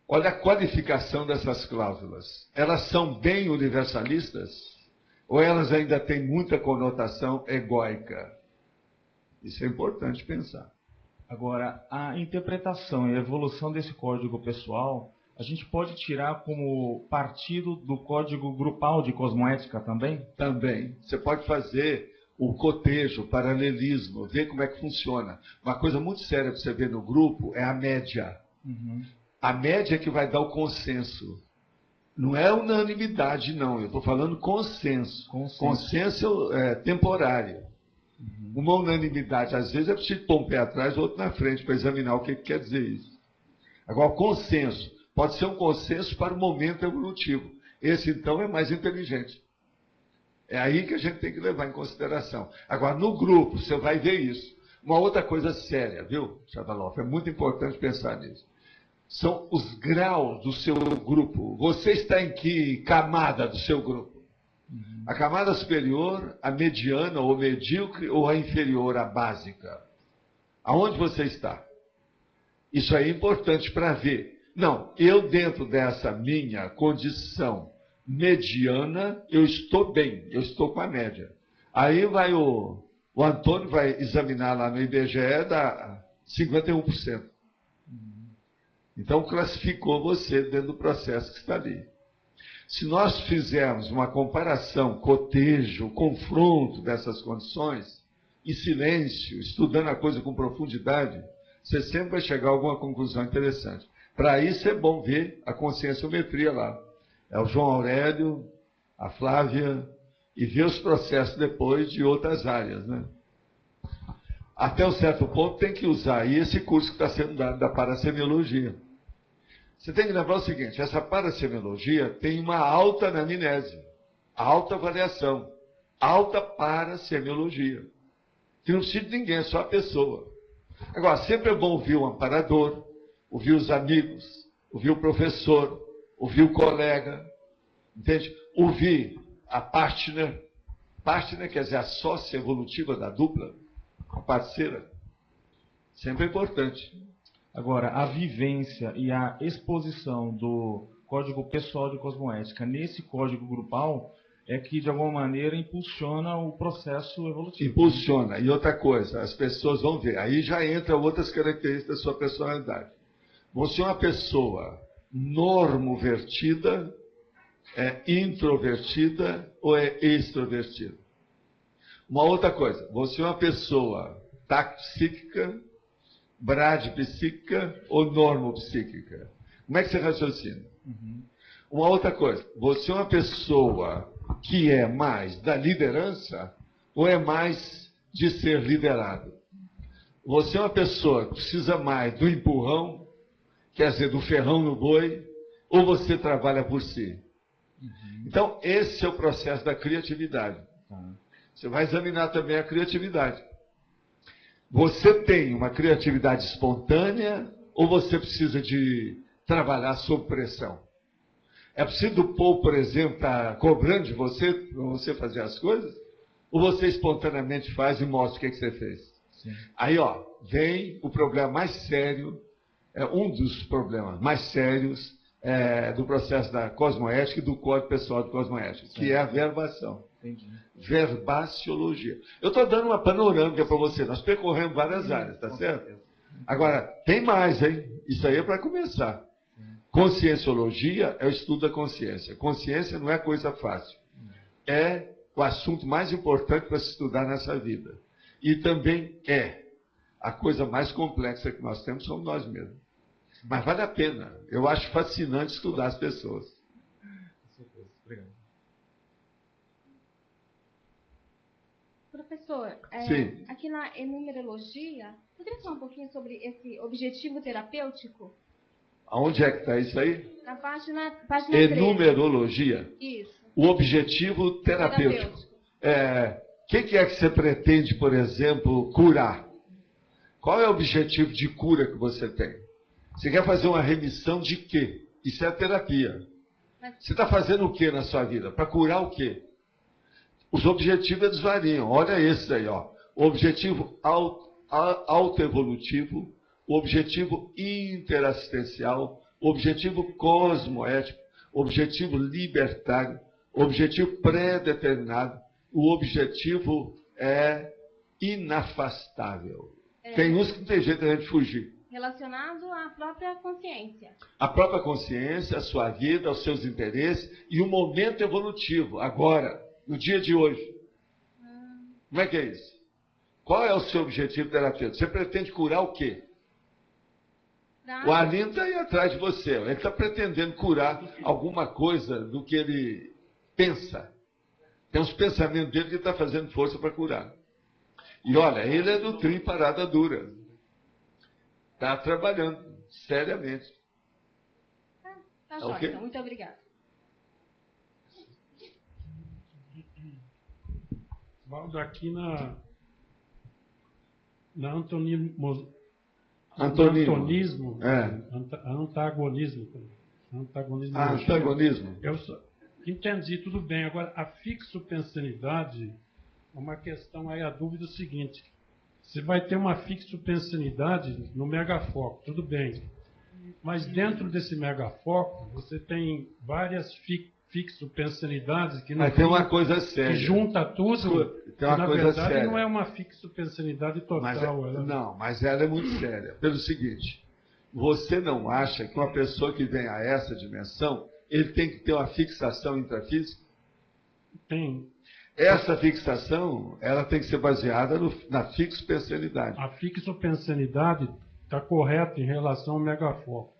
Olha a qualificação dessas cláusulas. Elas são bem universalistas? Ou elas ainda têm muita conotação egóica? Isso é importante pensar. Agora, a interpretação e a evolução desse código pessoal, a gente pode tirar como partido do código grupal de cosmoética também? Também. Você pode fazer o cotejo, o paralelismo, ver como é que funciona. Uma coisa muito séria para você ver no grupo é a média. A média é que vai dar o consenso. Não é unanimidade, não. Eu estou falando consenso. Consenso é temporário. Uma unanimidade, às vezes, é preciso pôr um pé atrás, outro na frente, para examinar o que quer dizer isso. Agora, consenso. Pode ser um consenso para o momento evolutivo. Esse, então, é mais inteligente. É aí que a gente tem que levar em consideração. Agora, no grupo, você vai ver isso. Uma outra coisa séria, viu, Chavaloff? É muito importante pensar nisso. São os graus do seu grupo. Você está em que camada do seu grupo? A camada superior, a mediana ou medíocre, ou a inferior, a básica? Aonde você está? Isso aí é importante para ver. Não, eu dentro dessa minha condição mediana, eu estou bem, eu estou com a média. Aí vai o Antônio vai examinar lá no IBGE, dá 51%. Então, classificou você dentro do processo que está ali. Se nós fizermos uma comparação, cotejo, confronto dessas condições, em silêncio, estudando a coisa com profundidade, você sempre vai chegar a alguma conclusão interessante. Para isso é bom ver a conscienciometria lá. É o João Aurélio, a Flávia, e ver os processos depois de outras áreas, né? Até um certo ponto tem que usar aí esse curso que está sendo dado da parasemiologia. Você tem que lembrar o seguinte, essa parasemiologia tem uma alta anamnese, alta avaliação, alta parasemiologia. Que não precisa de ninguém, é só a pessoa. Agora, sempre é bom ouvir o amparador, ouvir os amigos, ouvir o professor, ouvir o colega, entende? Ouvir a partner quer dizer a sócia evolutiva da dupla, a parceira. Sempre é importante. Agora, a vivência e a exposição do código pessoal de cosmoética nesse código grupal é que, de alguma maneira, impulsiona o processo evolutivo. Impulsiona. E outra coisa, as pessoas vão ver. Aí já entra outras características da sua personalidade. Você é uma pessoa normovertida, é introvertida ou é extrovertida? Uma outra coisa, você é uma pessoa taxpsíquica, bradipsíquica ou normopsíquica? Como é que você raciocina? Uma outra coisa, você é uma pessoa que é mais da liderança ou é mais de ser liderado? Você é uma pessoa que precisa mais do empurrão, quer dizer, do ferrão no boi, ou você trabalha por si? Então, esse é o processo da criatividade. Você vai examinar também a criatividade. Você tem uma criatividade espontânea ou você precisa de trabalhar sob pressão? É preciso o povo, por exemplo, estar cobrando de você para você fazer as coisas? Ou você espontaneamente faz e mostra o que você fez? Sim. Aí, ó, vem o problema mais sério, um dos problemas mais sérios do processo da cosmoética e do Código Pessoal de Cosmoética, que é a verbação. Entendi. Verbaciologia. Eu estou dando uma panorâmica para você. Nós percorremos várias áreas, tá certo? Agora, tem mais, hein? Isso aí é para começar. Conscienciologia é o estudo da consciência. Consciência não é coisa fácil. É o assunto mais importante para se estudar nessa vida. E também é a coisa mais complexa que nós temos, somos nós mesmos. Mas vale a pena. Eu acho fascinante estudar as pessoas. Obrigado. Professor, aqui na enumerologia, poderia falar um pouquinho sobre esse objetivo terapêutico? Aonde é que está isso aí? Na página 3. Enumerologia? Isso. O objetivo terapêutico. O que é que você pretende, por exemplo, curar? Qual é o objetivo de cura que você tem? Você quer fazer uma remissão de quê? Isso é a terapia. Você está fazendo o quê na sua vida? Para curar o quê? Os objetivos eles variam. Olha esse aí, ó. O objetivo autoevolutivo, o objetivo interassistencial, o objetivo cosmoético, o objetivo libertário, o objetivo pré-determinado, o objetivo é inafastável. Tem uns que não tem jeito de a gente fugir. Relacionado à própria consciência. A própria consciência, a sua vida, os seus interesses e o momento evolutivo, agora, no dia de hoje. Como é que é isso? Qual é o seu objetivo terapêutico? Você pretende curar o quê? O Arlindo está aí atrás de você. Ele está pretendendo curar alguma coisa do que ele pensa. Tem uns pensamentos dele que ele está fazendo força para curar. E olha, ele é do Trim Parada Dura. Está trabalhando seriamente. Tá jóia, ok? então, muito obrigada. Valdo, aqui na antagonismo. Eu entendi, tudo bem. Agora, a fixopensanidade, uma questão aí, a dúvida é o seguinte: você vai ter uma fixopensanidade no megafoco, tudo bem. Mas dentro desse megafoco, você tem várias fixopensanidades que não. Mas tem uma coisa séria. Que junta tudo. Tem uma na coisa verdade, séria. não é uma fixopensanidade total. Mas ela é muito séria. Pelo seguinte, você não acha que uma pessoa que vem a essa dimensão, ele tem que ter uma fixação intrafísica? Tem. Essa fixação, ela tem que ser baseada na fixopensanidade. A fixopensanidade está correta em relação ao megafoco.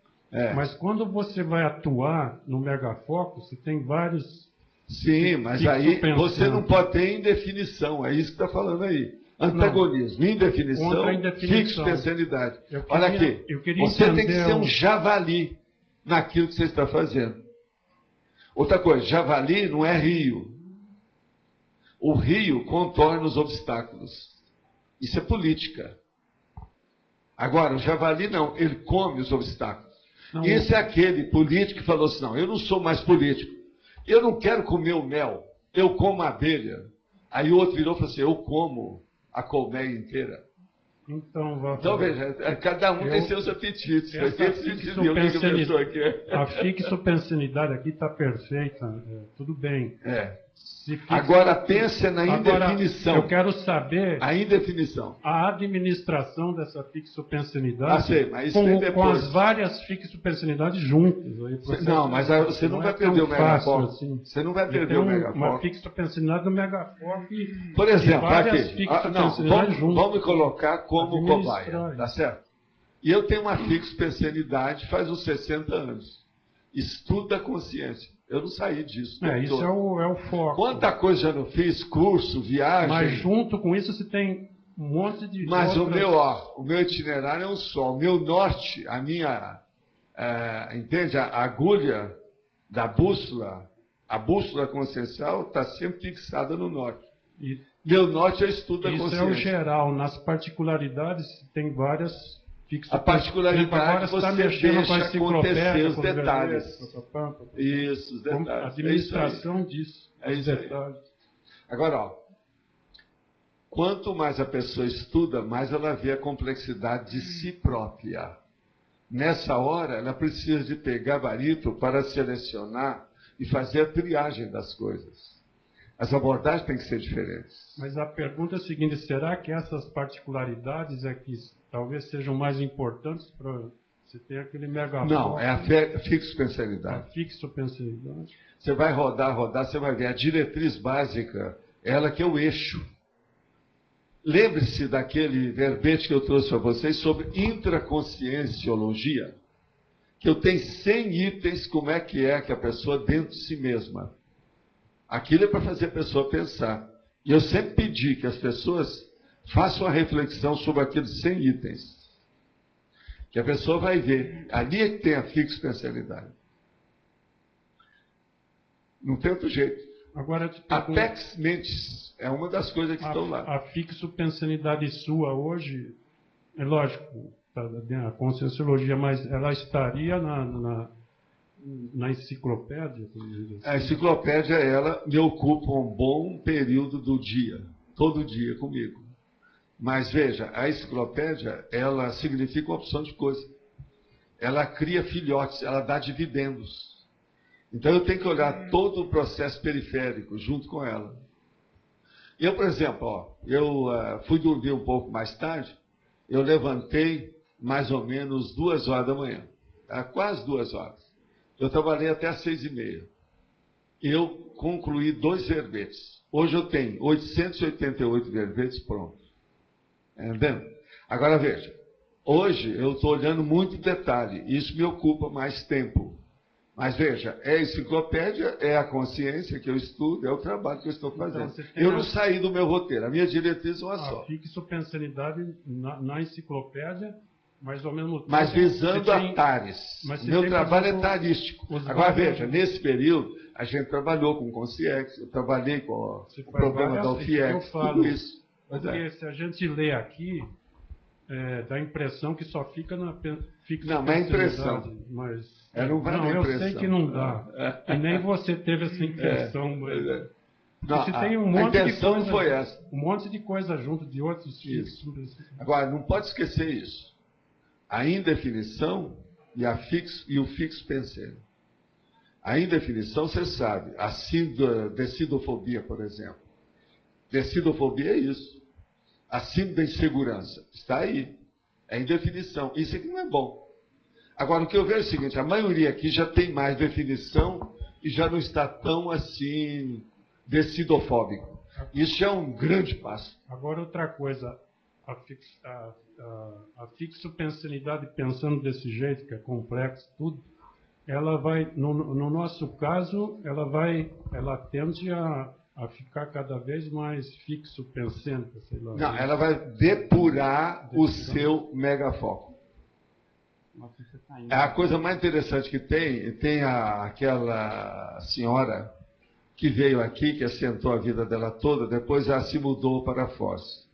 Mas quando você vai atuar no megafoco, você tem vários... Sim, mas aí você não pode ter indefinição, é isso que está falando aí. Antagonismo, indefinição, fixopensanidade. Olha aqui, você tem que ser um javali naquilo que você está fazendo. Outra coisa, javali não é rio. O rio contorna os obstáculos. Isso é política. Agora, o javali não, ele come os obstáculos. Não. Esse é aquele político que falou assim, não, eu não sou mais político. Eu não quero comer o mel, eu como a abelha. Aí o outro virou e falou assim, eu como a colmeia inteira. Então veja, cada um tem seus apetites. A fixopensanidade aqui está perfeita, tudo bem. Agora pensa na indefinição. Eu quero saber a indefinição. A administração dessa fixopensanidade mas com as várias fixopensanidades juntas. Não, mas você não vai perder o megafoco. Você não vai perder o megafoco. Uma fixopensanidade do megafoco. Por exemplo, aqui. Vamos colocar como cobaia, tá certo? E eu tenho uma fixopensanidade faz uns 60 anos. Estudo da consciência. Eu não saí disso. Isso é o foco. Quanta coisa já não fiz, curso, viagem. Mas junto com isso você tem um monte de... Mas o meu itinerário é um só. O meu norte, a minha, entende? A agulha da bússola, a bússola consciencial está sempre fixada no norte. Meu norte é o estudo da consciência. Isso é o geral. Nas particularidades tem várias... A particularidade você deixa acontecer os detalhes. Isso, os detalhes. A administração disso. É isso aí. Agora, quanto mais a pessoa estuda, mais ela vê a complexidade de si própria. Nessa hora, ela precisa de ter gabarito para selecionar e fazer a triagem das coisas. As abordagens têm que ser diferentes. Mas a pergunta é a seguinte, será que essas particularidades é que talvez sejam mais importantes para você ter aquele megafoco? Não, é a fixopensanidade. A fixopensanidade. Você vai rodar, você vai ver a diretriz básica, ela que é o eixo. Lembre-se daquele verbete que eu trouxe para vocês sobre intraconscienciologia, que eu tenho 100 itens, como é que a pessoa dentro de si mesma. Aquilo é para fazer a pessoa pensar. E eu sempre pedi que as pessoas façam a reflexão sobre aqueles 100 itens. Que a pessoa vai ver. Ali é que tem a fixopensanidade. Não tem outro jeito. Agora, a Pex Mentis é uma das coisas que estão lá. A fixopensanidade sua hoje, é lógico, a conscienciologia, mas ela estaria na enciclopédia? A enciclopédia, ela me ocupa um bom período do dia, todo dia comigo. Mas veja, a enciclopédia, ela significa uma opção de coisa. Ela cria filhotes, ela dá dividendos. Então eu tenho que olhar todo o processo periférico junto com ela. Eu, por exemplo, eu fui dormir um pouco mais tarde, eu levantei mais ou menos 2 horas da manhã, quase 2 horas. Eu trabalhei até às 6h30. eu concluí 2 verbetes. Hoje eu tenho 888 verbetes prontos. Entendeu? Agora veja, hoje eu estou olhando muito detalhe, isso me ocupa mais tempo. Mas veja, é a enciclopédia, é a consciência que eu estudo, é o trabalho que eu estou fazendo. Então, eu não saí do meu roteiro, a minha diretriz é uma só. A fixopensanidade na enciclopédia, mas ao mesmo tempo... Mas visando a tares. Meu trabalho é tarístico. Agora veja, nesse período, a gente trabalhou com o Consciex, eu trabalhei com o problema da UFIEX, tudo isso. Porque se a gente lê aqui, dá a impressão que só fica na fixopensanidade. Não, é impressão. Mas... não vai na impressão. Eu sei que não dá. E nem você teve essa impressão. Mas... Não, você tem um monte a intenção de coisa, não foi essa. Um monte de coisa junto de outros fixos. Agora, não pode esquecer isso. A indefinição e o fixo pensênio. A indefinição, você sabe, a decidofobia, por exemplo. Decidofobia é isso. A síndrome da insegurança. Está aí. É indefinição. Isso aqui não é bom. Agora, o que eu vejo é o seguinte, a maioria aqui já tem mais definição e já não está tão assim decidofóbico. Isso já é um grande passo. Agora, outra coisa, a fixopensanidade pensando desse jeito, que é complexo, tudo, ela vai, no nosso caso, ela tende a ficar cada vez mais fixopensêntrica, sei lá. Não, ela vai depurar o seu megafoco. A coisa mais interessante que tem aquela senhora que veio aqui, que assentou a vida dela toda, depois ela se mudou para Foz.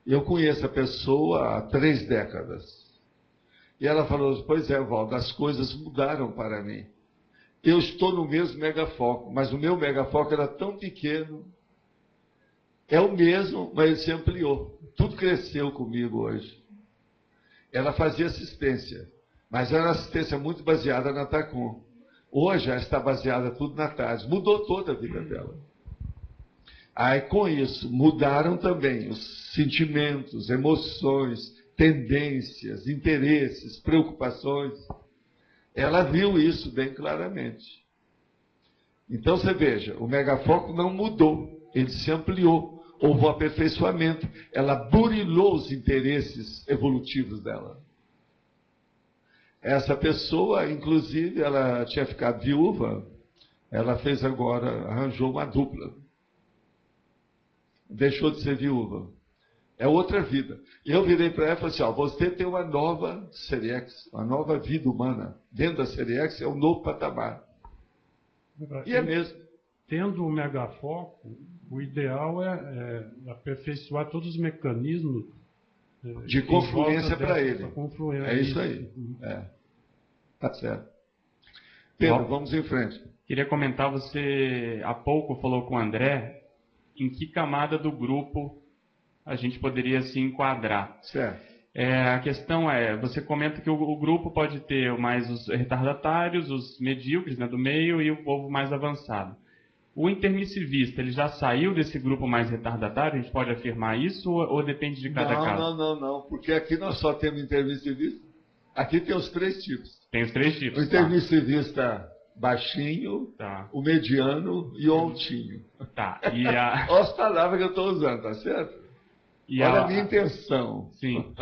Eu conheço a pessoa há 3 décadas. E ela falou, pois é, Valdo, as coisas mudaram para mim. Eu estou no mesmo megafoco, mas o meu megafoco era tão pequeno. É o mesmo, mas ele se ampliou. Tudo cresceu comigo hoje. Ela fazia assistência, mas era uma assistência muito baseada na TACOM. Hoje ela está baseada tudo na TAS. Mudou toda a vida dela. Aí, com isso, mudaram também os sentimentos, emoções, tendências, interesses, preocupações. Ela viu isso bem claramente. Então, você veja, o megafoco não mudou, ele se ampliou, houve um aperfeiçoamento, ela burilou os interesses evolutivos dela. Essa pessoa, inclusive, ela tinha ficado viúva, ela fez agora, arranjou uma dupla. Deixou de ser viúva. É outra vida. E eu virei para ela e falei assim, você tem uma nova Seriex, uma nova vida humana. Dentro da Seriex é um novo patamar. E é mesmo. Tendo o megafoco, o ideal é aperfeiçoar todos os mecanismos de confluência para ele. Confluência. É isso aí. Tá certo. Pedro, vamos em frente. Queria comentar, você há pouco falou com o André, em que camada do grupo a gente poderia se enquadrar. Certo. A questão é, você comenta que o grupo pode ter mais os retardatários, os medíocres, né, do meio, e o povo mais avançado. O intermissivista, ele já saiu desse grupo mais retardatário? A gente pode afirmar isso ou depende de cada caso? Não, porque aqui nós só temos intermissivista. Aqui tem os 3 tipos. Tem os 3 tipos. O intermissivista baixinho, o mediano e o altinho. Tá. Olha as palavras que eu estou usando, tá certo? Olha a minha intenção. Sim.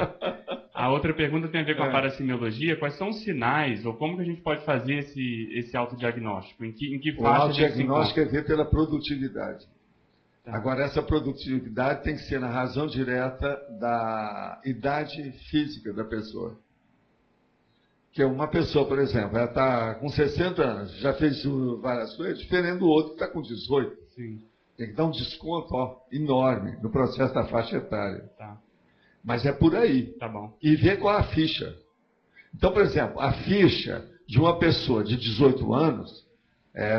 A outra pergunta tem a ver com a parasemiologia. Quais são os sinais, ou como que a gente pode fazer esse autodiagnóstico? Em que faixa? O autodiagnóstico é ver pela produtividade. Tá. Agora, essa produtividade tem que ser na razão direta da idade física da pessoa. Que uma pessoa, por exemplo, ela está com 60 anos, já fez várias coisas, diferente do outro que está com 18. Sim. Tem que dar um desconto enorme no processo da faixa etária. Tá. Mas é por aí. Tá bom. E ver qual a ficha. Então, por exemplo, a ficha de uma pessoa de 18 anos,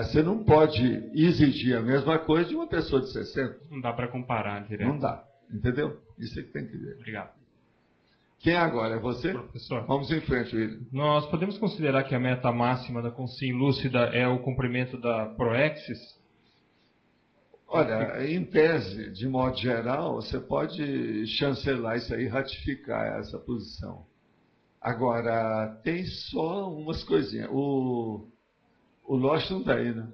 você não pode exigir a mesma coisa de uma pessoa de 60. Não dá para comparar direto. Não dá. Entendeu? Isso é que tem que ver. Obrigado. Quem agora? É você? Professor. Vamos em frente, William. Nós podemos considerar que a meta máxima da consciência lúcida é o cumprimento da proexis? Olha, em tese, de modo geral, você pode chancelar isso aí, ratificar essa posição. Agora, tem só umas coisinhas. O Lost não está aí, né?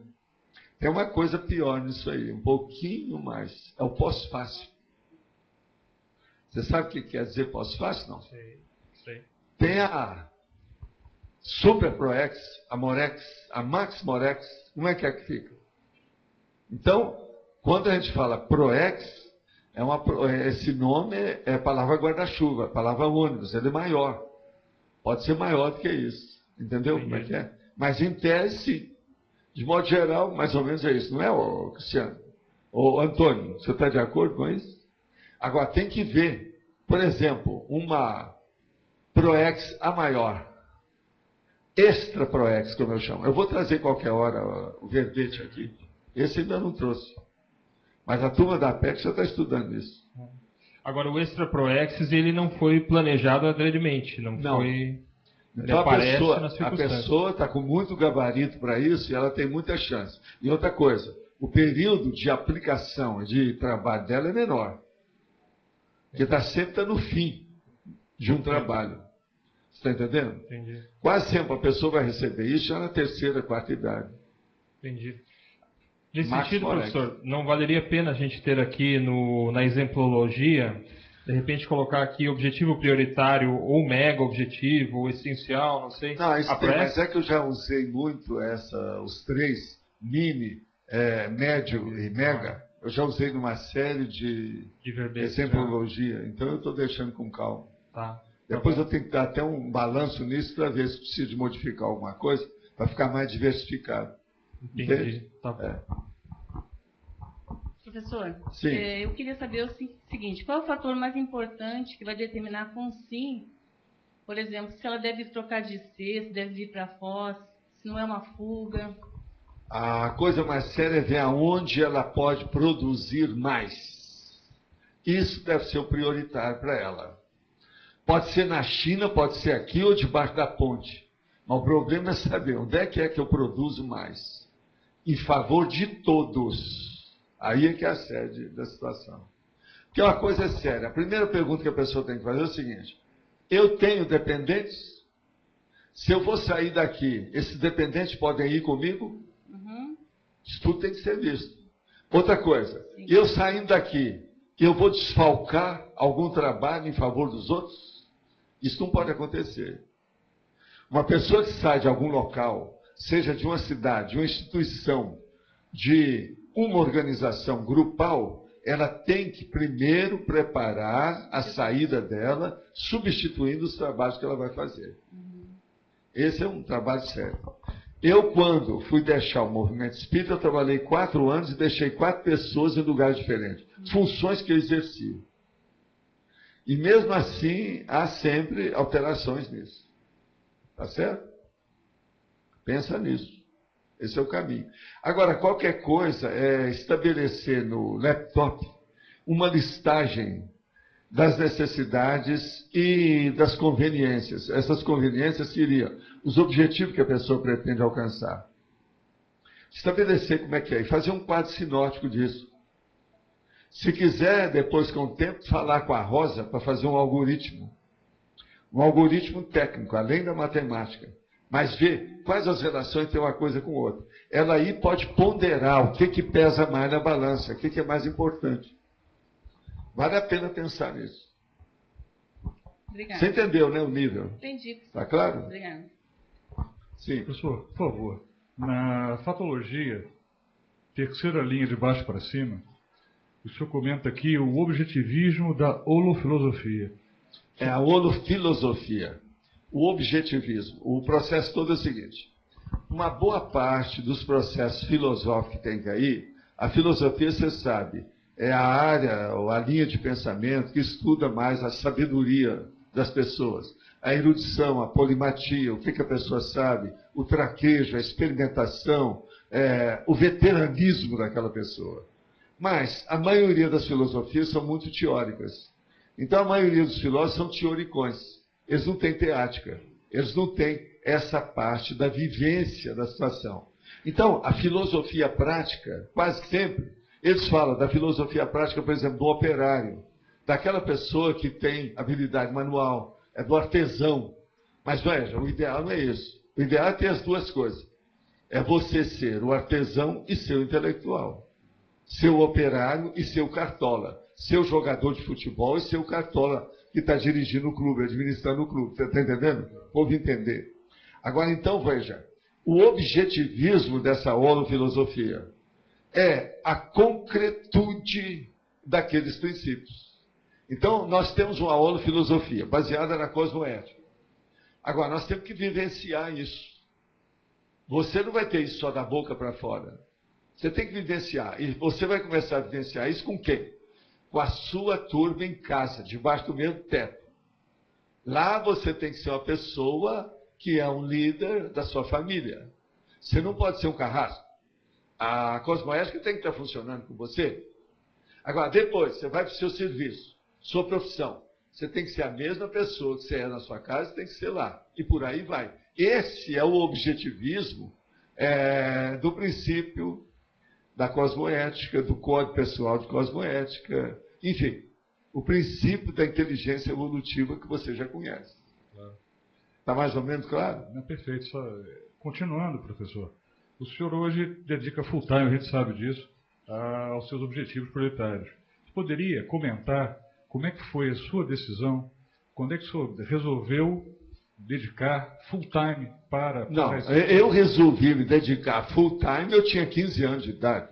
Tem uma coisa pior nisso aí, um pouquinho mais. É o pós-fácil. Você sabe o que quer dizer pós-fácil? Não. Sei. Tem a Super Proex, a Morex, a Max Morex, como é que fica? Então, quando a gente fala Proex, esse nome é palavra guarda-chuva, palavra ônibus, ele é maior. Pode ser maior do que isso. Entendeu como é que é? Mas em tese, sim. De modo geral, mais ou menos é isso, não é, Cristiano? Ô, Antônio, você está de acordo com isso? Agora, tem que ver, por exemplo, uma Proex A maior, Extra Proex, como eu chamo. Eu vou trazer qualquer hora o verbete aqui. Esse ainda não trouxe. Mas a turma da PEC já está estudando isso. Agora, o Extra Proex, ele não foi planejado adredemente, não. Foi... Então a pessoa está com muito gabarito para isso e ela tem muita chance. E outra coisa, o período de aplicação de trabalho dela é menor. Porque sempre está no fim de um trabalho. Você está entendendo? Entendi. Quase sempre a pessoa vai receber isso já na terceira, quarta idade. Entendi. Nesse sentido, professor, não valeria a pena a gente ter aqui na exemplologia, de repente colocar aqui objetivo prioritário, ou mega objetivo, ou essencial, não sei. Não, isso tem, mas é que eu já usei muito os três, mini, médio e mega, eu já usei numa série de exemplologia, então eu estou deixando com calma. Tá. Depois eu tenho que dar até um balanço nisso para ver se precisa de modificar alguma coisa, para ficar mais diversificado. Entendi. Entende? Tá bom. Professor, Sim. Eu queria saber o seguinte, qual é o fator mais importante que vai determinar com sim, por exemplo, se ela deve trocar de C, se deve ir para Foz, se não é uma fuga? A coisa mais séria é ver aonde ela pode produzir mais. Isso deve ser o prioritário para ela. Pode ser na China, pode ser aqui ou debaixo da ponte. Mas o problema é saber onde é que eu produzo mais. Em favor de todos. Aí é que é a sede da situação. Porque uma coisa é séria. A primeira pergunta que a pessoa tem que fazer é o seguinte: eu tenho dependentes? Se eu vou sair daqui, esses dependentes podem ir comigo? Uhum. Isso tudo tem que ser visto. Outra coisa, eu saindo daqui, eu vou desfalcar algum trabalho em favor dos outros? Isso não pode acontecer. Uma pessoa que sai de algum local, seja de uma cidade, de uma instituição, de uma organização grupal, ela tem que primeiro preparar a saída dela, substituindo os trabalhos que ela vai fazer. Esse é um trabalho sério. Eu, quando fui deixar o movimento espírita, eu trabalhei 4 anos e deixei 4 pessoas em lugares diferentes. Funções que eu exercia. E mesmo assim, há sempre alterações nisso. Tá certo? Pensa nisso. Esse é o caminho. Agora, qualquer coisa é estabelecer no laptop uma listagem das necessidades e das conveniências. Essas conveniências seriam os objetivos que a pessoa pretende alcançar. Estabelecer como é que é e fazer um quadro sinótico disso. Se quiser, depois com o tempo, falar com a Rosa para fazer um algoritmo técnico, além da matemática. Mas ver quais as relações tem uma coisa com outra. Ela aí pode ponderar o que pesa mais na balança, o que é mais importante. Vale a pena pensar nisso. Obrigada. Você entendeu, né, o nível? Entendi. Está claro? Obrigada. Sim. Professor, por favor, na fatologia, terceira linha de baixo para cima, o senhor comenta aqui o objetivismo da holofilosofia. É a holofilosofia. O objetivismo. O processo todo é o seguinte: uma boa parte dos processos filosóficos que tem aí, a filosofia, você sabe, é a área ou a linha de pensamento que estuda mais a sabedoria das pessoas. A erudição, a polimatia, o que a pessoa sabe, o traquejo, a experimentação, o veteranismo daquela pessoa. Mas a maioria das filosofias são muito teóricas. Então a maioria dos filósofos são teoricões. Eles não têm teática, eles não têm essa parte da vivência da situação. Então, a filosofia prática, quase sempre, eles falam da filosofia prática, por exemplo, do operário, daquela pessoa que tem habilidade manual, do artesão. Mas veja, o ideal não é isso. O ideal é ter as duas coisas. É você ser o artesão e seu intelectual. Seu operário e seu cartola. Seu jogador de futebol e seu cartola que está dirigindo o clube, administrando o clube. Você está entendendo? Ouve entender. Agora, então, veja. O objetivismo dessa holofilosofia é a concretude daqueles princípios. Então, nós temos uma holofilosofia baseada na cosmoética. Agora, nós temos que vivenciar isso. Você não vai ter isso só da boca para fora. Você tem que vivenciar. E você vai começar a vivenciar isso com quem? Com a sua turma em casa, debaixo do mesmo teto. Lá você tem que ser uma pessoa que é um líder da sua família. Você não pode ser um carrasco. A cosmoética tem que estar funcionando com você. Agora, depois, você vai para o seu serviço, sua profissão. Você tem que ser a mesma pessoa que você é na sua casa, tem que ser lá. E por aí vai. Esse é o objetivismo do princípio da cosmoética, do código pessoal de cosmoética. Enfim, o princípio da inteligência evolutiva que você já conhece. Está mais ou menos claro? Não, perfeito. Só, continuando, professor. O senhor hoje dedica full time, a gente sabe disso, aos seus objetivos prioritários. Você poderia comentar como é que foi a sua decisão, quando é que o senhor resolveu dedicar full time para... Não, eu resolvi me dedicar full time, eu tinha 15 anos de idade.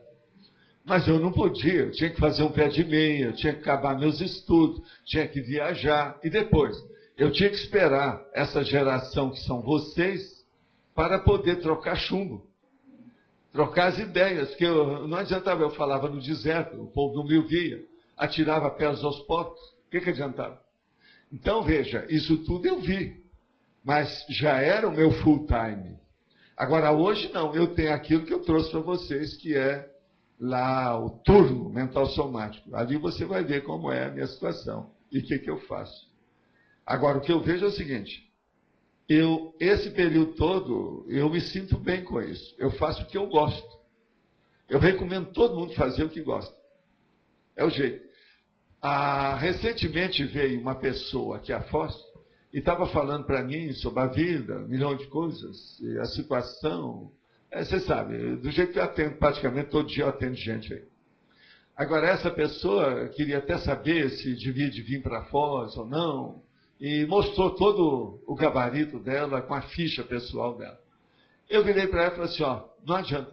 Mas eu não podia, eu tinha que fazer um pé de meia, eu tinha que acabar meus estudos, tinha que viajar. E depois, eu tinha que esperar essa geração que são vocês para poder trocar chumbo. Trocar as ideias, porque não adiantava, eu falava no deserto, o povo não me ouvia, atirava pedras aos porcos, o que adiantava? Então, veja, isso tudo eu vi, mas já era o meu full time. Agora, hoje não, eu tenho aquilo que eu trouxe para vocês, que é lá o turno mental somático. Ali você vai ver como é a minha situação e o que eu faço. Agora, o que eu vejo é o seguinte, esse período todo, eu me sinto bem com isso. Eu faço o que eu gosto. Eu recomendo todo mundo fazer o que gosta. É o jeito. Recentemente veio uma pessoa aqui a Foz e estava falando para mim sobre a vida, um milhão de coisas, e a situação. Você sabe, do jeito que eu atendo, praticamente todo dia eu atendo gente aí. Agora, essa pessoa queria até saber se devia de vir para Foz ou não, e mostrou todo o gabarito dela com a ficha pessoal dela. Eu virei para ela e falei assim, não adianta,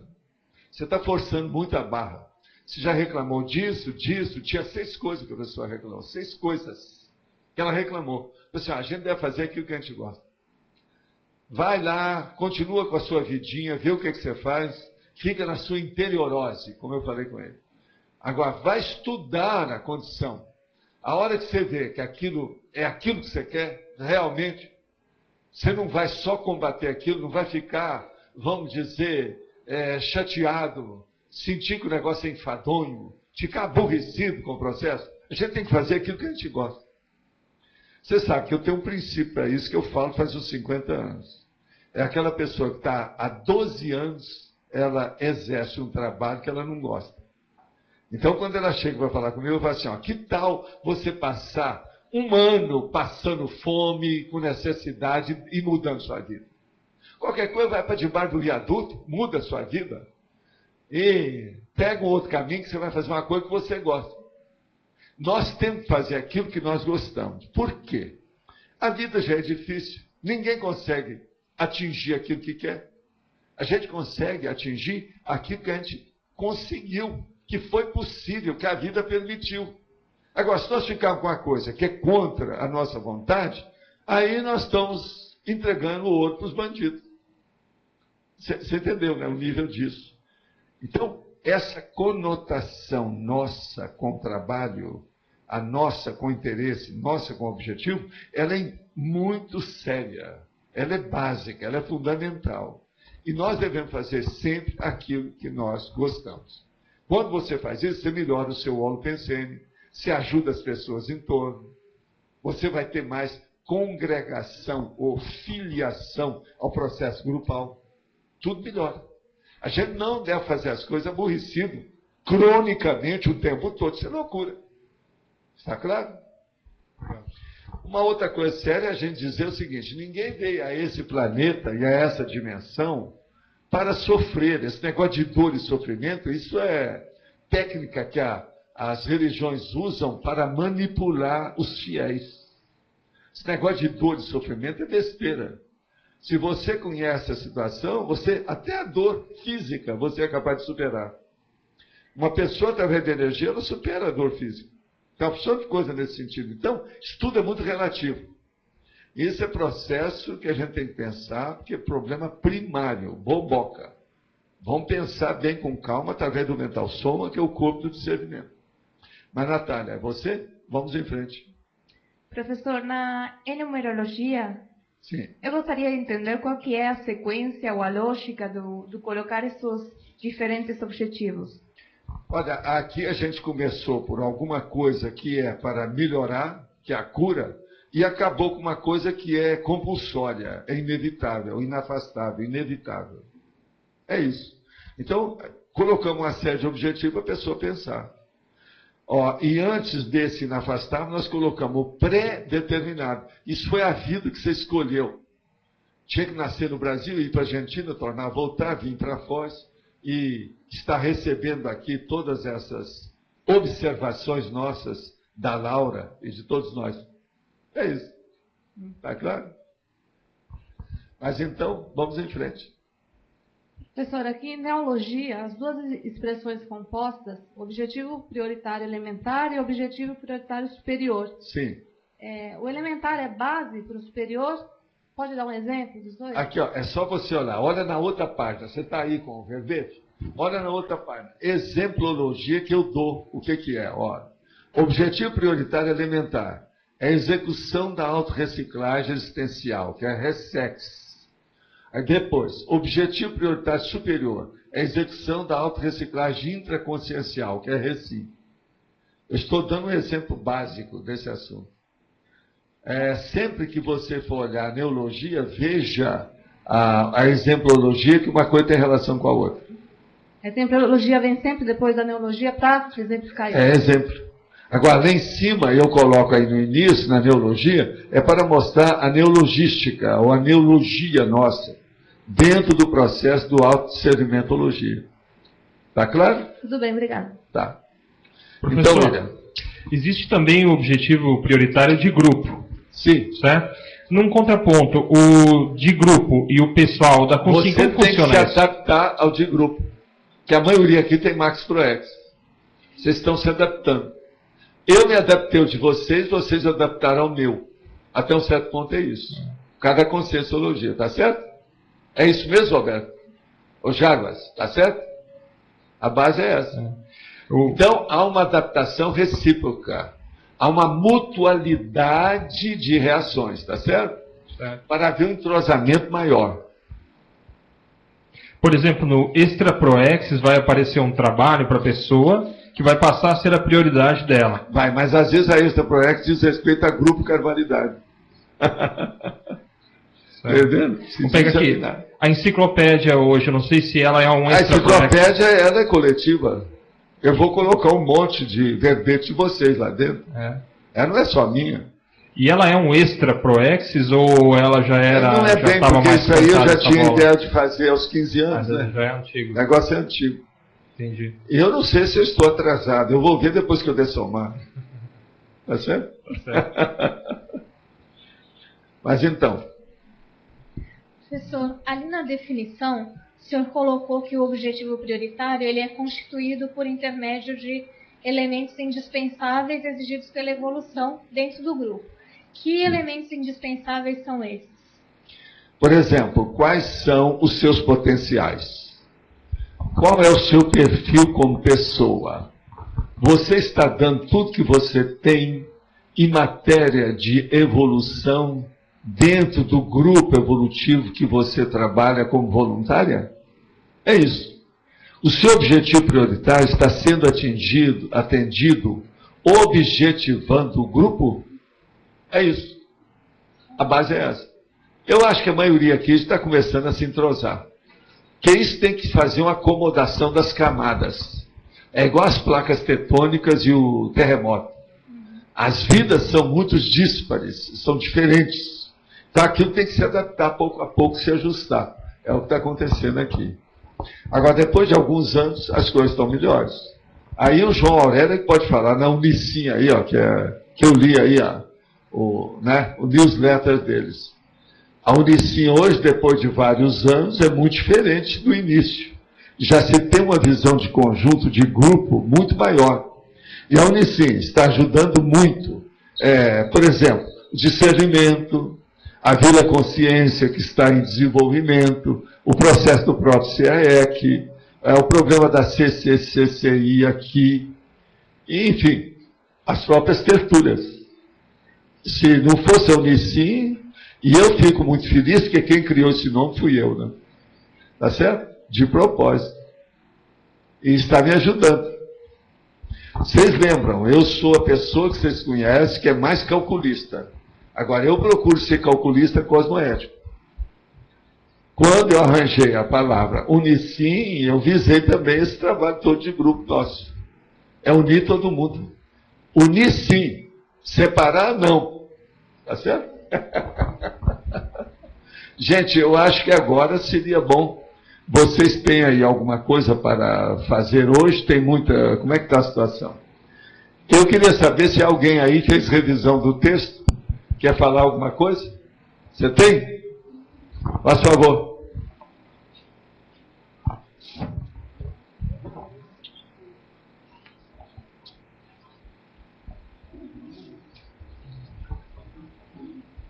você está forçando muito a barra. Você já reclamou disso, tinha 6 coisas que a pessoa reclamou, 6 coisas que ela reclamou. Eu falei assim, a gente deve fazer aquilo que a gente gosta. Vai lá, continua com a sua vidinha, vê o que você faz, fica na sua interiorose, como eu falei com ele. Agora, vai estudar a condição. A hora que você vê que aquilo é aquilo que você quer, realmente, você não vai só combater aquilo, não vai ficar, vamos dizer, chateado, sentir que o negócio é enfadonho, ficar aborrecido com o processo. A gente tem que fazer aquilo que a gente gosta. Você sabe que eu tenho um princípio para isso que eu falo faz uns 50 anos. É aquela pessoa que está há 12 anos, ela exerce um trabalho que ela não gosta. Então, quando ela chega para falar comigo, eu falo assim, que tal você passar um ano passando fome, com necessidade e mudando sua vida? Qualquer coisa vai para debaixo do viaduto, muda a sua vida e pega um outro caminho que você vai fazer uma coisa que você gosta. Nós temos que fazer aquilo que nós gostamos. Por quê? A vida já é difícil. Ninguém consegue atingir aquilo que quer. A gente consegue atingir aquilo que a gente conseguiu, que foi possível, que a vida permitiu. Agora, se nós ficarmos com uma coisa que é contra a nossa vontade, aí nós estamos entregando o ouro para os bandidos. Você entendeu, né, o nível disso? Então, essa conotação nossa com o trabalho, a nossa com interesse, nossa com objetivo, ela é muito séria, ela é básica, ela é fundamental. E nós devemos fazer sempre aquilo que nós gostamos. Quando você faz isso, você melhora o seu holopensene, você ajuda as pessoas em torno, você vai ter mais congregação ou filiação ao processo grupal. Tudo melhora. A gente não deve fazer as coisas aborrecido, cronicamente, o tempo todo. Isso é loucura. Está claro? Uma outra coisa séria é a gente dizer o seguinte, ninguém veio a esse planeta e a essa dimensão para sofrer. Esse negócio de dor e sofrimento, isso é técnica que as religiões usam para manipular os fiéis. Esse negócio de dor e sofrimento é besteira. Se você conhece a situação, até a dor física você é capaz de superar. Uma pessoa, através da energia, ela supera a dor física. Tem uma opção de coisa nesse sentido. Então, isso tudo é muito relativo. Esse é processo que a gente tem que pensar, porque é problema primário, boboca. Vamos pensar bem com calma, através do mental soma, que é o corpo do discernimento. Mas, Natália, é você? Vamos em frente. Professor, na numerologia, sim, eu gostaria de entender qual que é a sequência ou a lógica do colocar esses diferentes objetivos. Olha, aqui a gente começou por alguma coisa que é para melhorar, que é a cura, e acabou com uma coisa que é compulsória, é inevitável, inafastável, inevitável. É isso. Então, colocamos uma série de objetivos para a pessoa pensar. E antes desse inafastável, nós colocamos o pré-determinado. Isso foi a vida que você escolheu. Tinha que nascer no Brasil, ir para a Argentina, voltar, vir para Foz, e está recebendo aqui todas essas observações nossas da Laura e de todos nós. É isso. Está claro? Mas então, vamos em frente. Professor, aqui em neologia, as duas expressões compostas, objetivo prioritário elementar e objetivo prioritário superior. Sim. O elementar é base para o superior? Pode dar um exemplo dos dois? Aqui, é só você olhar. Olha na outra página. Você está aí com o verbete? Olha na outra página. Exemplologia que eu dou. O que é? Objetivo prioritário elementar é a execução da autorreciclagem existencial, que é a RESEX. Aí depois, objetivo prioritário superior é a execução da autorreciclagem intraconsciencial, que é RECI. Eu estou dando um exemplo básico desse assunto. Sempre que você for olhar a neologia, veja a exemplologia, que uma coisa tem relação com a outra. A exemplologia vem sempre depois da neologia para exemplificar isso. É exemplo. Agora, lá em cima, eu coloco aí no início, na neologia, é para mostrar a neologística, ou a neologia nossa, dentro do processo do autodiscernimentologia. Está claro? Tudo bem, obrigada. Tá. Professor, então, olha, existe também o objetivo prioritário de grupo. Sim. Certo? Num contraponto, o de grupo e o pessoal da consciência, como funciona isso? Você tem que se adaptar ao de grupo. Que a maioria aqui tem Max Pro X. Vocês estão se adaptando. Eu me adaptei ao de vocês, vocês adaptaram ao meu. Até um certo ponto é isso. Cada conscienciologia, tá certo? É isso mesmo, Roberto? Ô Jarbas, tá certo? A base é essa. Então, há uma adaptação recíproca. Há uma mutualidade de reações, tá certo? Para haver um entrosamento maior. Por exemplo, no Extra Proexis vai aparecer um trabalho para a pessoa que vai passar a ser a prioridade dela. Vai, mas às vezes a Extra Proexis diz respeito a grupo Carvalidade. Entendendo? Vamos pegar aqui. A enciclopédia hoje, eu não sei se ela é um Extra Proexis. A enciclopédia, ela é coletiva. Eu vou colocar um monte de verbete de vocês lá dentro. Ela não é só minha. E ela é um Extra Proexis ou ela já era... Não é bem, porque isso aí eu já tinha ideia de fazer aos 15 anos. Né? Já é antigo. O negócio é antigo. Entendi. E eu não sei se eu estou atrasado. Eu vou ver depois que eu dessomar. Tá certo? Tá certo. Mas então... Professor, ali na definição, o senhor colocou que o objetivo prioritário ele é constituído por intermédio de elementos indispensáveis exigidos pela evolução dentro do grupo. Que elementos indispensáveis são esses? Por exemplo, quais são os seus potenciais? Qual é o seu perfil como pessoa? Você está dando tudo que você tem em matéria de evolução dentro do grupo evolutivo que você trabalha como voluntária? É isso. O seu objetivo prioritário está sendo atendido, objetivando o grupo? É isso. A base é essa. Eu acho que a maioria aqui está começando a se entrosar. Que isso tem que fazer uma acomodação das camadas. É igual as placas tectônicas e o terremoto. As vidas são muito díspares, são diferentes. Então aquilo tem que se adaptar pouco a pouco, se ajustar. É o que está acontecendo aqui. Agora, depois de alguns anos, as coisas estão melhores. Aí o João Aurélio pode falar na Unicim aí, ó, que eu li aí o newsletter deles. A Unicim hoje, depois de vários anos, é muito diferente do início. Já se tem uma visão de conjunto, de grupo, muito maior. E a Unicim está ajudando muito, por exemplo, o discernimento, a Vila Consciência, que está em desenvolvimento, o processo do próprio CAEC, o programa da CCCCI aqui, e, enfim, as próprias tertúlias. Se não fosse a Unicim, e eu fico muito feliz, porque quem criou esse nome fui eu, né? Tá certo? De propósito. E está me ajudando. Vocês lembram, eu sou a pessoa que vocês conhecem que é mais calculista. Agora, eu procuro ser calculista cosmoético. Quando eu arranjei a palavra Unicim, eu visei também esse trabalho todo de grupo nosso. É unir todo mundo. Unir sim, separar não. Tá certo? Gente, eu acho que agora seria bom. Vocês têm aí alguma coisa para fazer hoje? Tem muita... Como é que está a situação? Eu queria saber se alguém aí fez revisão do texto. Quer falar alguma coisa? Você tem? Por favor.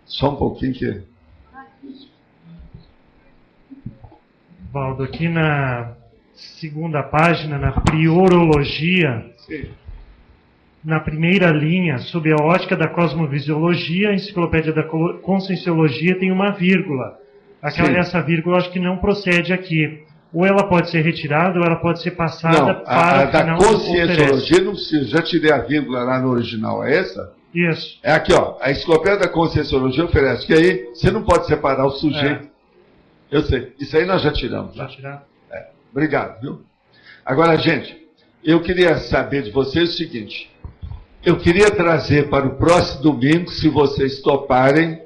Só um pouquinho que... Valdo, aqui na segunda página, na priorologia, sim, na primeira linha, sob a ótica da cosmovisiologia, a enciclopédia da conscienciologia tem uma vírgula. Essa vírgula acho que não procede aqui. Ou ela pode ser retirada, ou ela pode ser passada para o final. Da conscienciologia não precisa. Já tirei a vírgula lá no original, é essa? Isso. É aqui, ó. A enciclopédia da conscienciologia oferece. Que aí você não pode separar o sujeito. Eu sei. Isso aí nós já tiramos. Já tiramos. Obrigado, viu? Agora, gente, eu queria saber de vocês o seguinte. Eu queria trazer para o próximo domingo, se vocês toparem,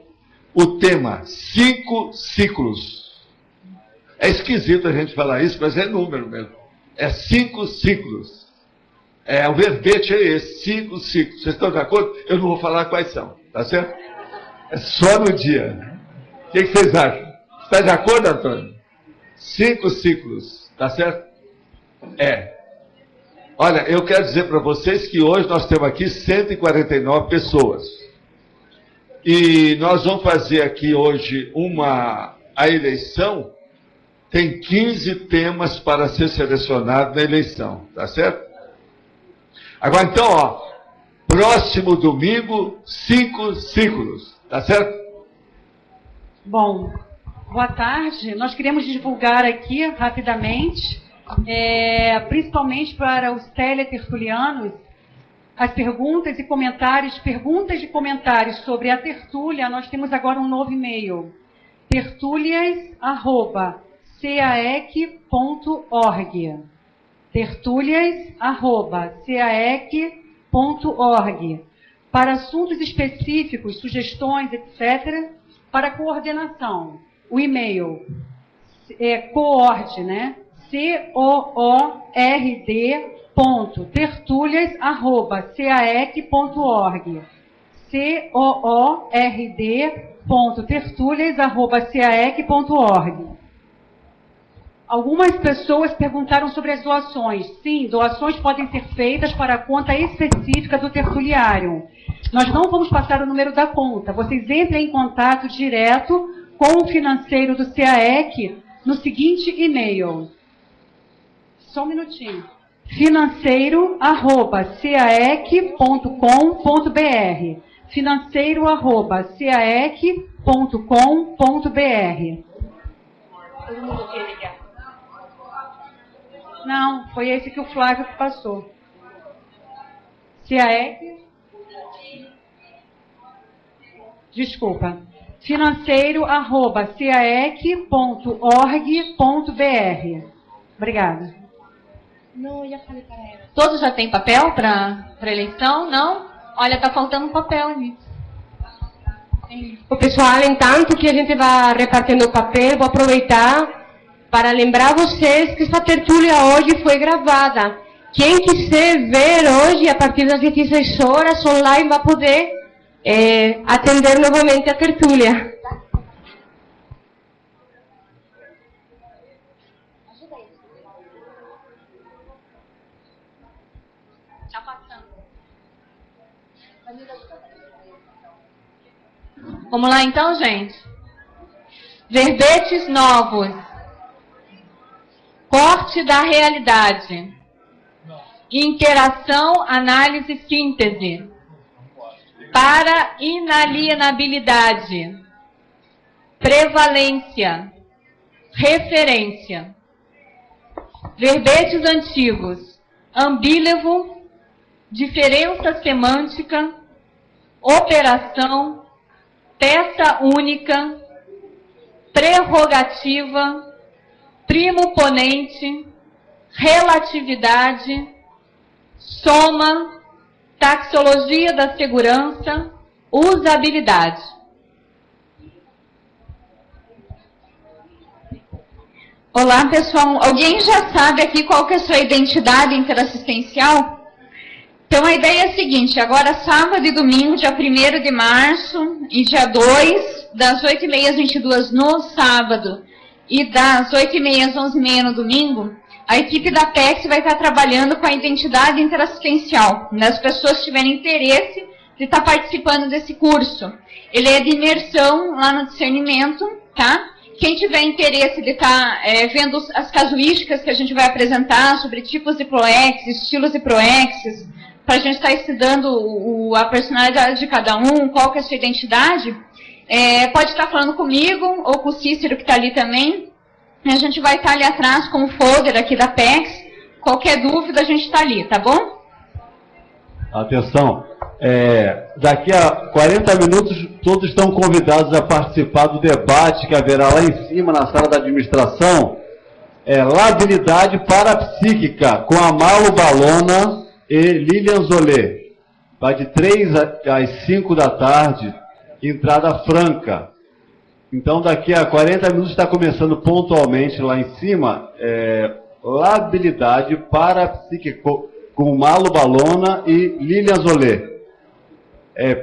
o tema 5 ciclos. É esquisito a gente falar isso, mas é número mesmo. É 5 ciclos. O verbete é esse, 5 ciclos. Vocês estão de acordo? Eu não vou falar quais são, tá certo? É só no dia. O que vocês acham? Está de acordo, Antônio? 5 ciclos, tá certo? Olha, eu quero dizer para vocês que hoje nós temos aqui 149 pessoas. E nós vamos fazer aqui hoje a eleição. Tem 15 temas para ser selecionado na eleição, tá certo? Agora então, ó, próximo domingo, 5 ciclos, tá certo? Bom, boa tarde. Nós queremos divulgar aqui rapidamente, principalmente para os teletertulianos, as perguntas e comentários sobre a tertúlia. Nós temos agora um novo e-mail, tertulias@caec.org. tertulias@caec.org. Para assuntos específicos, sugestões, etc., para coordenação. O e-mail é coord, né? coord.tertulias@caec.org. coord.tertulias@caec.org. Algumas pessoas perguntaram sobre as doações. Sim, doações podem ser feitas para a conta específica do tertuliário. Nós não vamos passar o número da conta. Vocês entrem em contato direto com o financeiro do CAEC no seguinte e-mail. Só um minutinho. financeiro@caec.com.br. financeiro@caec.com.br. Todo mundo quer ligar? Não, foi esse que o Flávio passou. CAEC? Desculpa. financeiro@caec.org.br. Obrigada. Não, eu já falei para ela. Todos já têm papel para eleição? Não? Olha, tá faltando um papel ali. O pessoal, entanto que a gente vai repartindo o papel, vou aproveitar para lembrar vocês que essa tertúlia hoje foi gravada. Quem quiser ver hoje, a partir das 16 horas, online, vai poder atender novamente a tertúlia. Vamos lá então, gente. Verbetes novos. Corte da realidade. Interação, análise, síntese. Para inalienabilidade. Prevalência. Referência. Verbetes antigos. Ambílevo. Diferença semântica. Operação. Peça única, prerrogativa, primo-ponente, relatividade, soma, taxologia da segurança, usabilidade. Olá, pessoal. Alguém já sabe aqui qual que é a sua identidade interassistencial? Então, a ideia é a seguinte, agora sábado e domingo, dia 1º de março e dia 2, das 8h30 às 22h no sábado e das 8h30 às 11h30 no domingo, a equipe da PEX vai estar trabalhando com a identidade interassistencial, né? As pessoas que tiverem interesse de estar participando desse curso. Ele é de imersão lá no discernimento, tá? Quem tiver interesse de estar vendo as casuísticas que a gente vai apresentar sobre tipos de proex, estilos de proexes, para a gente estar estudando a personalidade de cada um, qual que é a sua identidade, pode estar falando comigo ou com o Cícero que está ali também. A gente vai estar ali atrás com o folder aqui da PEX. Qualquer dúvida a gente está ali, tá bom? Atenção, daqui a 40 minutos todos estão convidados a participar do debate que haverá lá em cima na sala da administração. Labilidade parapsíquica com Amalo Balona e Lilian Zolé. Vai de 3 às 5 da tarde, entrada franca. Então, daqui a 40 minutos está começando pontualmente lá em cima, Labilidade parapsíquica com Malo Balona e Lilian Zolé.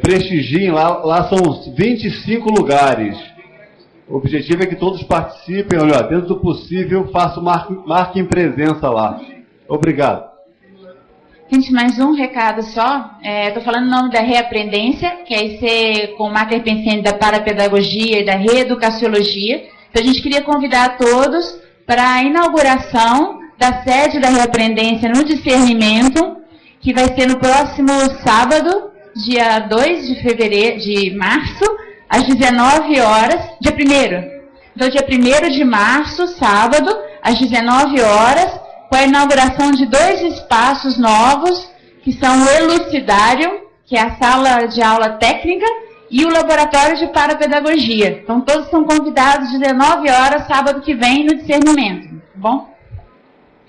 Prestigiem, lá são 25 lugares. O objetivo é que todos participem, olha, dentro do possível, marquem presença lá. Obrigado. Gente, mais um recado só. Estou falando o nome da reaprendência, que é esse com o Marker Pensante da parapedagogia e da reeducaciologia. Então, a gente queria convidar a todos para a inauguração da sede da reaprendência no discernimento, que vai ser no próximo sábado, dia 2 de março, às 19 horas, dia 1º. Então, dia 1º de março, sábado, às 19 horas, com a inauguração de 2 espaços novos, que são o Elucidário, que é a sala de aula técnica, e o laboratório de parapedagogia. Então, todos são convidados às 19 horas, sábado que vem, no discernimento. Tá bom?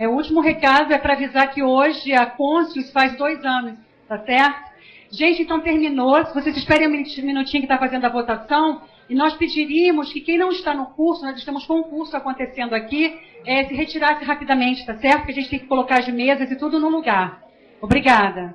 O último recado é para avisar que hoje a Conscius faz 2 anos, tá certo? Gente, então terminou. Se vocês esperem um minutinho que está fazendo a votação, e nós pediríamos que quem não está no curso, nós estamos com um curso acontecendo aqui, se retirasse rapidamente, tá certo? Porque a gente tem que colocar as mesas e tudo no lugar. Obrigada.